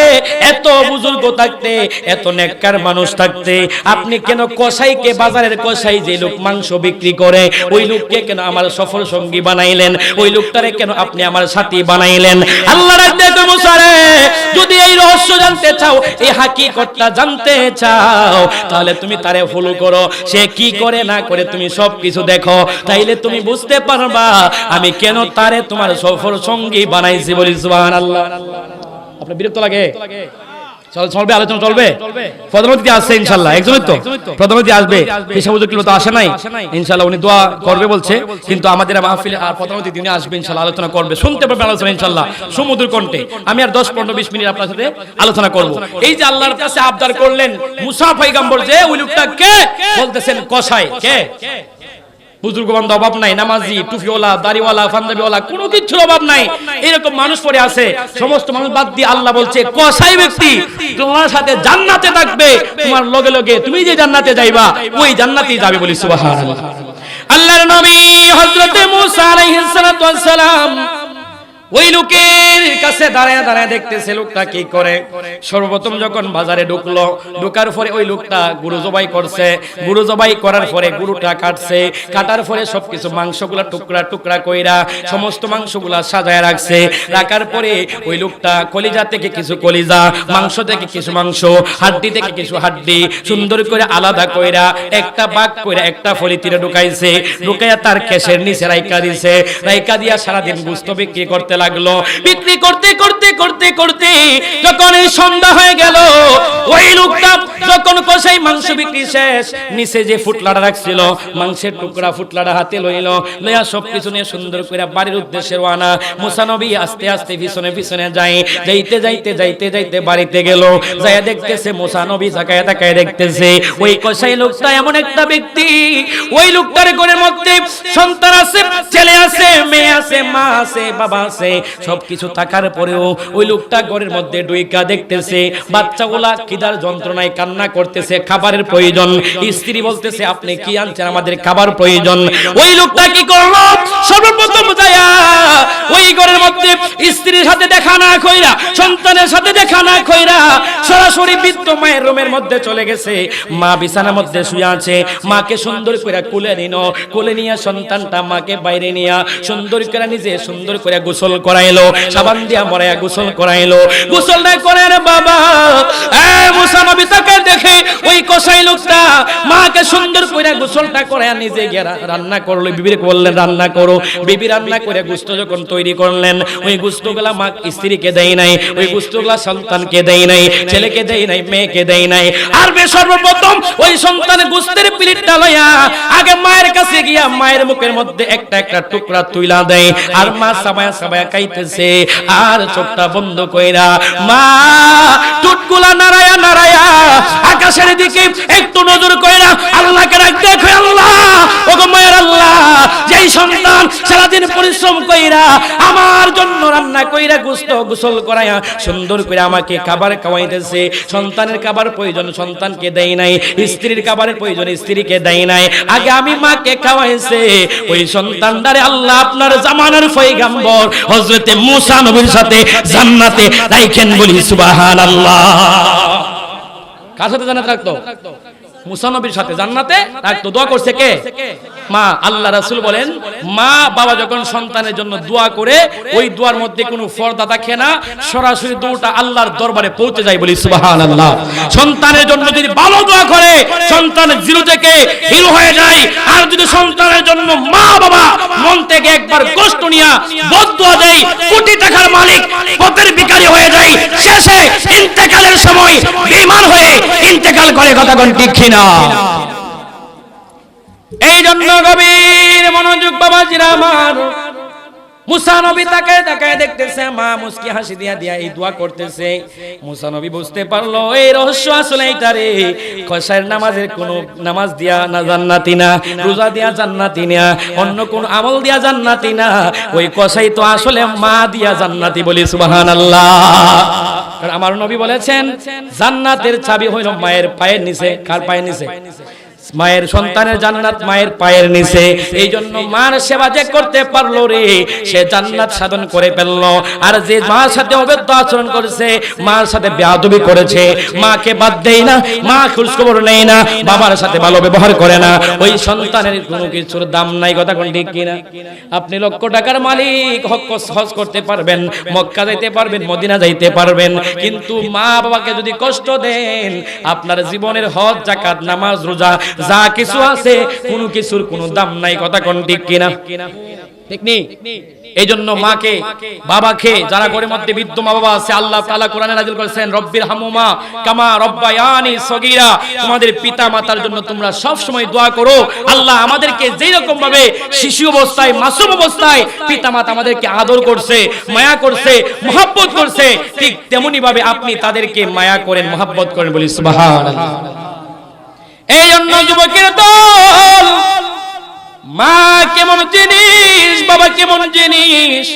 এত বুজুর্গ থাকতে এত নেককার মানুষ থাকতে আপনি কেন কসাইকে বাজারের কসাই যে লোক মাংস বিক্রি করে ওই লোককে কেন আমার সফর সঙ্গী বানাইলেন ওই লোকটারে কেন আপনি আমার সাথী বানাইলেন আল্লাহ রাখতে তো মুসা রে যদি এই রহস্য জানতে চাও এই হাকিকতটা জানতে চাও তাহলে তুমি তারে ফলো করো সে কি করে না করে তুমি সব কিছু দেখো তাইলে তুমি বুঝতে পারবা আমি কেন তারে তোমার সফর সঙ্গী বানাইছি বলি সুবহানাল্লাহ আপনার বিরক্ত লাগে চলবে আলোচনা চলবে প্রধানমন্ত্রী আসছে ইনশাআল্লাহ একজনই তো প্রধানমন্ত্রী আসবে পেশা হুজুর তো আসে নাই ইনশাআল্লাহ উনি দোয়া করবে বলছে কিন্তু আমাদের মাহফিলে আর প্রধানমন্ত্রী দিনে আসবে ইনশাআল্লাহ আলোচনা করবে শুনতে পারবে আলোচনা ইনশাআল্লাহ সমুদ্র কণ্ঠে আমি আর 10-15-20 মিনিট আপনার সাথে আলোচনা করব এই যে আল্লাহর কাছে আবদার করলেন মুসা পয়গম্বর যে ওই লোকটা কে বলতেছেন কসাই কে বুজুর্গ বান্ধব অভাব নাই নামাজি টুপিওয়ালা দাড়িওয়ালা পাঞ্জাবিওয়ালা কোনো কিছুর অভাব নাই এরকম মানুষ পড়ে আছে সমস্ত মানুষ বাদ দিয়ে আল্লাহ বলছে কসাই ব্যক্তি তোমার সাথে জান্নাতে থাকবে তোমার লগে লগে তুমি যে জান্নাতে যাইবা ওই জান্নাতেই যাবে বলি সুবহানাল্লাহ আল্লাহর নবী হযরত মুসা আলাইহিস সালাতু ওয়াস সালাম ওই লোকের কাছে দাঁড়ায় দাঁড়ায় দেখতেছে লোকটা কি করে সর্বপ্রথম যখন বাজারে ঢুকলো ঢোকার পরে ওই লোকটা গরু জবাই করছে গরু জবাই করার পরে গরুটা কাটছে কাটার পরে সবকিছু মাংসগুলা টুকরা টুকরা কইরা সমস্ত মাংসগুলা সাজায় রাখছে রাখার পরে ওই লোকটা কলিজা থেকে কিছু কলিজা মাংস থেকে কিছু মাংস হাড্ডি থেকে কিছু হাড্ডি সুন্দর করে আলাদা কইরা একটা ভাগ কইরা একটা ফলিতিরে ঢুকাইছে ঢুকাইয়া তার কেশের নিচে রাইকা দিছে রাইকা দিয়া সারাদিন গোশত বিক্রি করতে লাগলো বিক্রি করতে করতে করতে করতে যখন এই সন্ধ্যা হয়ে গেল ওই লোকটা যখন কসাই মাংস বিক্রি শেষ নিচে যে ফুটলাটা রাখছিল মাংসের টুকরা ফুটলাটা হাতে লইল লইয়া সবকিছু নিয়ে সুন্দর করে বাড়ির উদ্দেশ্যে রওনা মুসা নবী আস্তে আস্তে পিছনে পিছনে যায় যাইতে যাইতে যাইতে যাইতে বাড়িতে গেল যায় দেখতেছে মুসা নবী তাকায় তাকায় দেখতেছে ওই কসাই লোকটা এমন একটা ব্যক্তি ওই লোকটার ঘরের মধ্যে সন্তান আছে ছেলে আছে মেয়ে আছে মা আছে বাবা আছে সবকিছু থাকার পরেও ওই লোকটা ঘরের মধ্যে ডুইকা দেখতেছে বাচ্চাগুলা খিদার যন্ত্রণায় কান্না করতেছে খাবারের প্রয়োজন স্ত্রী বলতেছে আপনি কি আনছেন আমাদের খাবার প্রয়োজন ওই লোকটা কি করলো সর্বপ্রথম যায়া ওই ঘরের মধ্যে স্ত্রীর সাথে দেখা না কইরা সন্তানের সাথে দেখা না কইরা সরাসরি বৃদ্ধ মায়ের রুমের মধ্যে চলে গেছে মা বিছানার মধ্যে শুয়ে আছে মাকে সুন্দর করে কোলে নিনো কোলে নিয়ে সন্তানটা মাকে বাইরে নিয়া সুন্দর করে নিজে সুন্দর করে গোসল করাইলো সাবান দিয়া মরায়া গোসল করাইলো গোসল না করে রে বাবা এ মুসা নবী তাকে দেখে ওই কসাই লোকটা মাকে সুন্দর করে গোসলটা করে নিজে গিয়ে রান্না করলো। বিবিকে বললেন রান্না করো। বিবি রান্না করে গোশত যখন তৈরি করলেন, ওই গোশতগুলা মা স্ত্রীকে দেয় নাই, ওই গোশতগুলা সন্তানকে দেয় নাই, ছেলেকে দেয় নাই, মেয়েকে দেয় নাই। আর সর্বপ্রথম ওই সন্তান গোশতের প্লেটটা লইয়া আগে মায়ের কাছে গিয়া মায়ের মুখের মধ্যে একটা একটা টুকরা তুইলা দেয়। আর মা সাবায়া সাবায়া খাইতেছে, আর চোখটা বন্ধ কইরা মা টুটগুলা নাড়ায়া নাড়ায়া আকাশের দিকে একটু নজর কইরা আল্লাহকে ডাক দেখো, আল্লাহ ওগো মায়ের আল্লাহ, যেই সন্তান সারাদিন পরিশ্রম কইরা আমার জন্য রান্না কইরা গোশত গোসল করায়া সুন্দর করে আমাকে খাবার খাওয়াইতেছে, সন্তানের খাবার প্রয়োজন সন্তানকে দেই নাই, স্ত্রীর খাবারের প্রয়োজন স্ত্রীকে দেই নাই, আগে আমি মাকে খাওয়াইছে, ওই সন্তানটারে আল্লাহ আপনার জামানার পয়গম্বর হযরতে মুসা নবীর সাথে জান্নাতে রাখেন, বলি সুবহানাল্লাহ। কার সাথে জান্নাতে রাখতো? মুসা নবীর সাথে জান্নাতে রাখতো। দোয়া করছে কে? মা। আল্লাহ রাসূল বলেন মা বাবা যখন সন্তানের জন্য দোয়া করে, ওই দোয়ার মধ্যে কোনো পর্দা থাকে না, সরাসরি দোয়াটা আল্লাহর দরবারে পৌঁছে যায়, বলি সুবহানাল্লাহ। সন্তানের জন্য যদি ভালো দোয়া করে, সন্তান জিরো থেকে হিরো হয়ে যায়। আর যদি সন্তানের জন্য মা বাবা মন থেকে একবার কষ্ট নিয়া বদদোয়া দেয়, কোটি টাকার মালিক পথের ভিখারি হয়ে যায়, শেষে ইন্তেকালের সময় বেঈমান হয়ে ইন্তেকাল করে। কথা কোন ঠিক কিনা? এই জন্য গভীর মনোযোগ বাবাজিরা আমার, মুসা নবী তাকে তাকায় দেখতেছে, মা মুস্কি হাসি দিয়া দিয়া এই দোয়া করতেছে। মুসা নবী বুঝতে পারলো এই রহস্য আসলে এইটারে, কসাইয়ের নামাজের কোন নামাজ দিয়া না জান্নাতি না, রোজা দিয়া জান্নাতি না, অন্য কোন আমল দিয়া জান্নাতি না, ওই কসাই তো আসলে মা দিয়া জান্নাতি, বলি সুবহানাল্লাহ। কারণ আমার নবী বলেছেন জান্নাতের চাবি হইল মায়ের পায়ের নিচে। কার পায়ের নিচে? মায়ের। সন্তানের জান্নাত মায়ের পায়ের নিচে। এই জন্য মার সেবা যে করতে পারলো রে, সে জান্নাত সাধন করে ফেললো। আর যে মার সাথে অবৈধ আচরণ করেছে, মার সাথে বেয়াদবি করেছে, মাকে বাদ দেয় না, মা খোঁজ খবর নেয় না, বাবার সাথে ভালো ব্যবহার করে না, ওই সন্তানের কোনো কিছুর দাম নাই। কথা কোন ঠিক কিনা? আপনি লক্ষ টাকার মালিক, হজ করতে পারবেন, মক্কা যাইতে পারবেন, মদিনা যাইতে পারবেন, কিন্তু মা বাবাকে যদি কষ্ট দেন, আপনার জীবনের হজ, যাকাত, নামাজ, রোজা যা কিছু আছে কোনো কিছুর কোনো দাম নাই। কথা কোন ঠিক কিনা? ঠিক নেই। এই জন্য মাকে বাবাকে, যারা ঘরের মধ্যে বৃদ্ধ মা বাবা আছে, আল্লাহ তাআলা কোরআনে নাযিল করেছেন রব্বির হামুমা কামা রব্বায়ানি সগীরা, তোমাদের পিতা মাতার জন্য তোমরা সব সময় দোয়া করো। আল্লাহ আমাদেরকে যেই রকম ভাবে শিশু অবস্থায়, মাসুম অবস্থায় পিতা মাতা আমাদেরকে আদর করছে, মায়া করছে, মহব্বত করছে, ঠিক তেমনি ভাবে আপনি তাদেরকে মায়া করেন, মহব্বত করেন, বলি সুবহানাল্লাহ। এই জন্য যুবকের দল, মা কেমন জিনিস, বাবা কেমন জিনিস,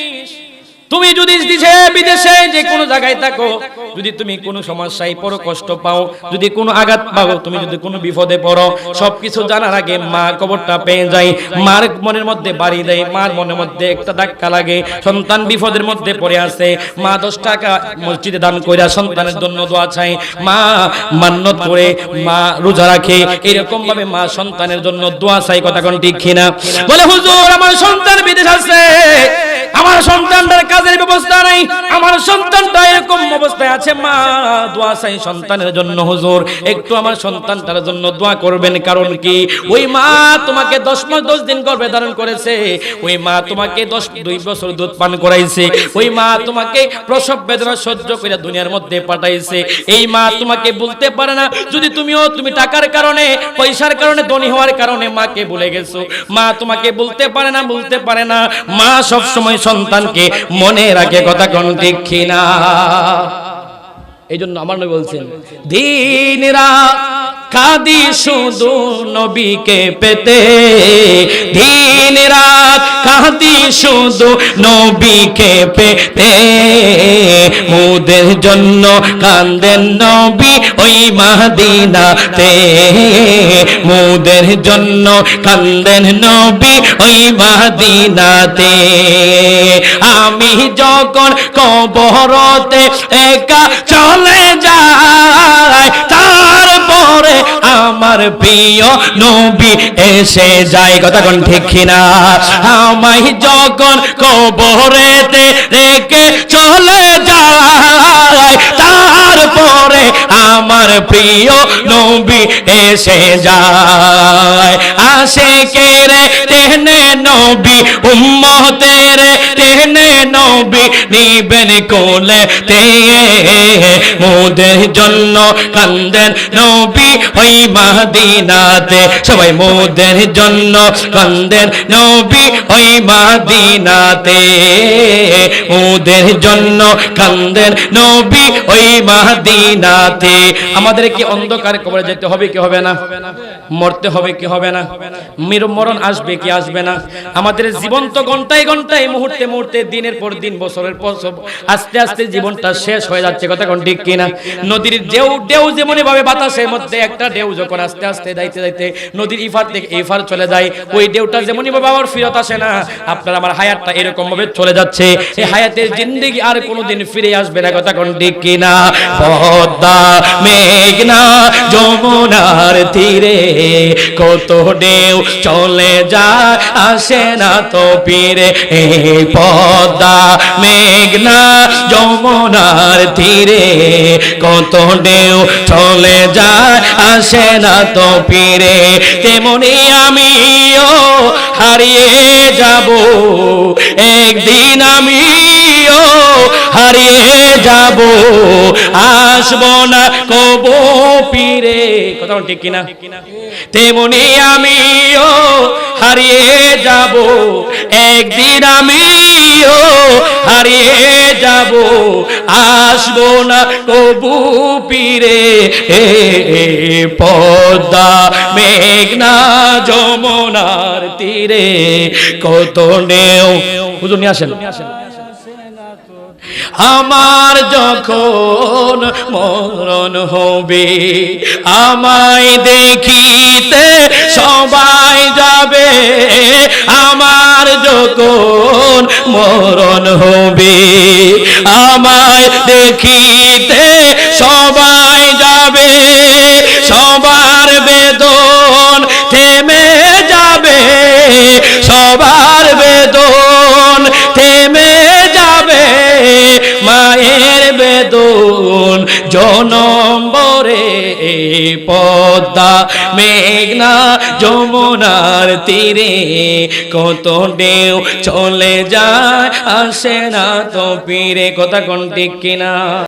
তুমি যদি দেশে বিদেশে যে কোনো জায়গায় থাকো, যদি তুমি কোনো সমস্যায় পড়ো, কষ্ট পাও, যদি কোনো আঘাত পাও, তুমি যদি কোনো বিপদে পড়ো, সবকিছু জানার আগে মা খবরটা পেয়ে যায়, মার মনের মধ্যে বাড়ি দেয়, মার মনের মধ্যে একটা ধাক্কা লাগে। সন্তান বিপদের মধ্যে পড়ে আছে, মা 10 টাকা মসজিদে দান কইরা সন্তানের জন্য দোয়া চায়, মা মান্নত করে, মা রোজা রাখে, এরকম ভাবে মা সন্তানের জন্য দোয়া চায়। কথা কোন ঠিক কিনা? বলে হুজুর আমার সন্তান বিদেশ আছে, আমার সন্তানটার কাজের ব্যবস্থা নাই, আমার সন্তানটা এরকম অবস্থায় আছে, মা দোয়া চাই সন্তানের জন্য। হুজুর একটু আমার সন্তানটার জন্য দোয়া করবেন। কারণ কি? ওই মা তোমাকে 10 মাস 10 দিন গর্ভে ধারণ করেছে, ওই মা তোমাকে 2 বছর দুধ পান করাইছে, ওই মা তোমাকে প্রসব বেদনা সহ্য করে দুনিয়ার মধ্যে পাঠাইছে। এই মা তোমাকে বলতে পারে না, যদি তুমি টাকার কারণে, পয়সার কারণে, ধনী হওয়ার কারণে মাকে ভুলে গেছো, মা তোমাকে বলতে পারে না। মা সব সময় সন্তানকে মনে রাখে। কথা কোন ঠিক কিনা? এই জন্য আমার নবী বলছেন দিন রাত কাঁদি শুধু নবীকে পেতে, দিন রাত কাঁদি শুধু নবীকে পেতে, মোদের জন্য কান্দেন নবী ওই মদিনাতে, মোদের জন্য কান্দেন নবী ওই মদিনাতে। আমি যখন কবরতে একা চলে যাই, তারপরে আমার প্রিয় নবী এসে যায়। কথা কোন ঠিক কিনা? আমায় যখন কবরেতে রেখে চলে যায়, তারপরে পরে আমার প্রিয় নবী এসে যায়। আশিকের টেনে নবী উম্মতের টেনে নবী নিবেন কোলে তে মোদের জন্য কান্দেন নবী ওই মদিনাতে। সবাই মোদের জন্য কান্দেন নবী ওই মদিনাতে, মোদের জন্য কান্দেন নবী ওই মদিনাতে। আমাদের কি অন্ধকার কবরে যেতে হবে কি হবে না? মরতে হবে কি হবে না? মরণ আসবে কি আসবে না? আমাদের জীবন তো ঘন্টায় ঘন্টায় মুহূর্তে মুহূর্তে দিনের পর দিন বছরের পর আস্তে আস্তে জীবনটা শেষ হয়ে যাচ্ছে, কথা কোন ঠিক কিনা? নদীর ঢেউ যেমনি ভাবে বাতাসের মধ্যে একটা ঢেউ যখন আস্তে আস্তে যাইতে যাইতে নদীর ইফার থেকে এই ফার চলে যায়, ওই ঢেউটা যেমনি ভাবে আবার ফিরত আসে না, আপনার আমার হায়াতটা এরকম ভাবে চলে যাচ্ছে। এই হায়াতের জিন্দেগি আর কোনোদিন ফিরে আসবে না, কথা কোন ঠিক কিনা? পদ্মা মেঘনা যমুনার তীরে কত ঢেউ চলে যায় আসে না তো ফিরে। এই পদ্মা মেঘনা যমুনার তীরে কত ঢেউ চলে যায় আসে না তো ফিরে। তেমনি আমিও হারিয়ে যাব একদিন, আমিও হারিয়ে যাব আসবো না কবো ফিরে, কথা ঠিক কিনা? তেমনি আমিও হারিয়ে যাব একদিন, আমিও হারিয়ে যাব আসবো না কবু ফিরে। পদ্মা মেঘনা যমুনার তীরে কত ঢেউ। হুজুর নিয়ে আসেন। আমার যখন মরণ হবে আমায় দেখিতে সবাই যাবে, আমার যখন মরণ হবে আমায় দেখিতে সবাই যাবে, সবার বেদন থেমে যাবে, সবার বেদন থেমে যাবে, মায়ের বেদন জনম বরে। পদ্মা মেঘনা যমুনার তীরে কত ঢেউ চলে যায় আসে না তো ফিরে, কথা কোন ঠিক কিনা?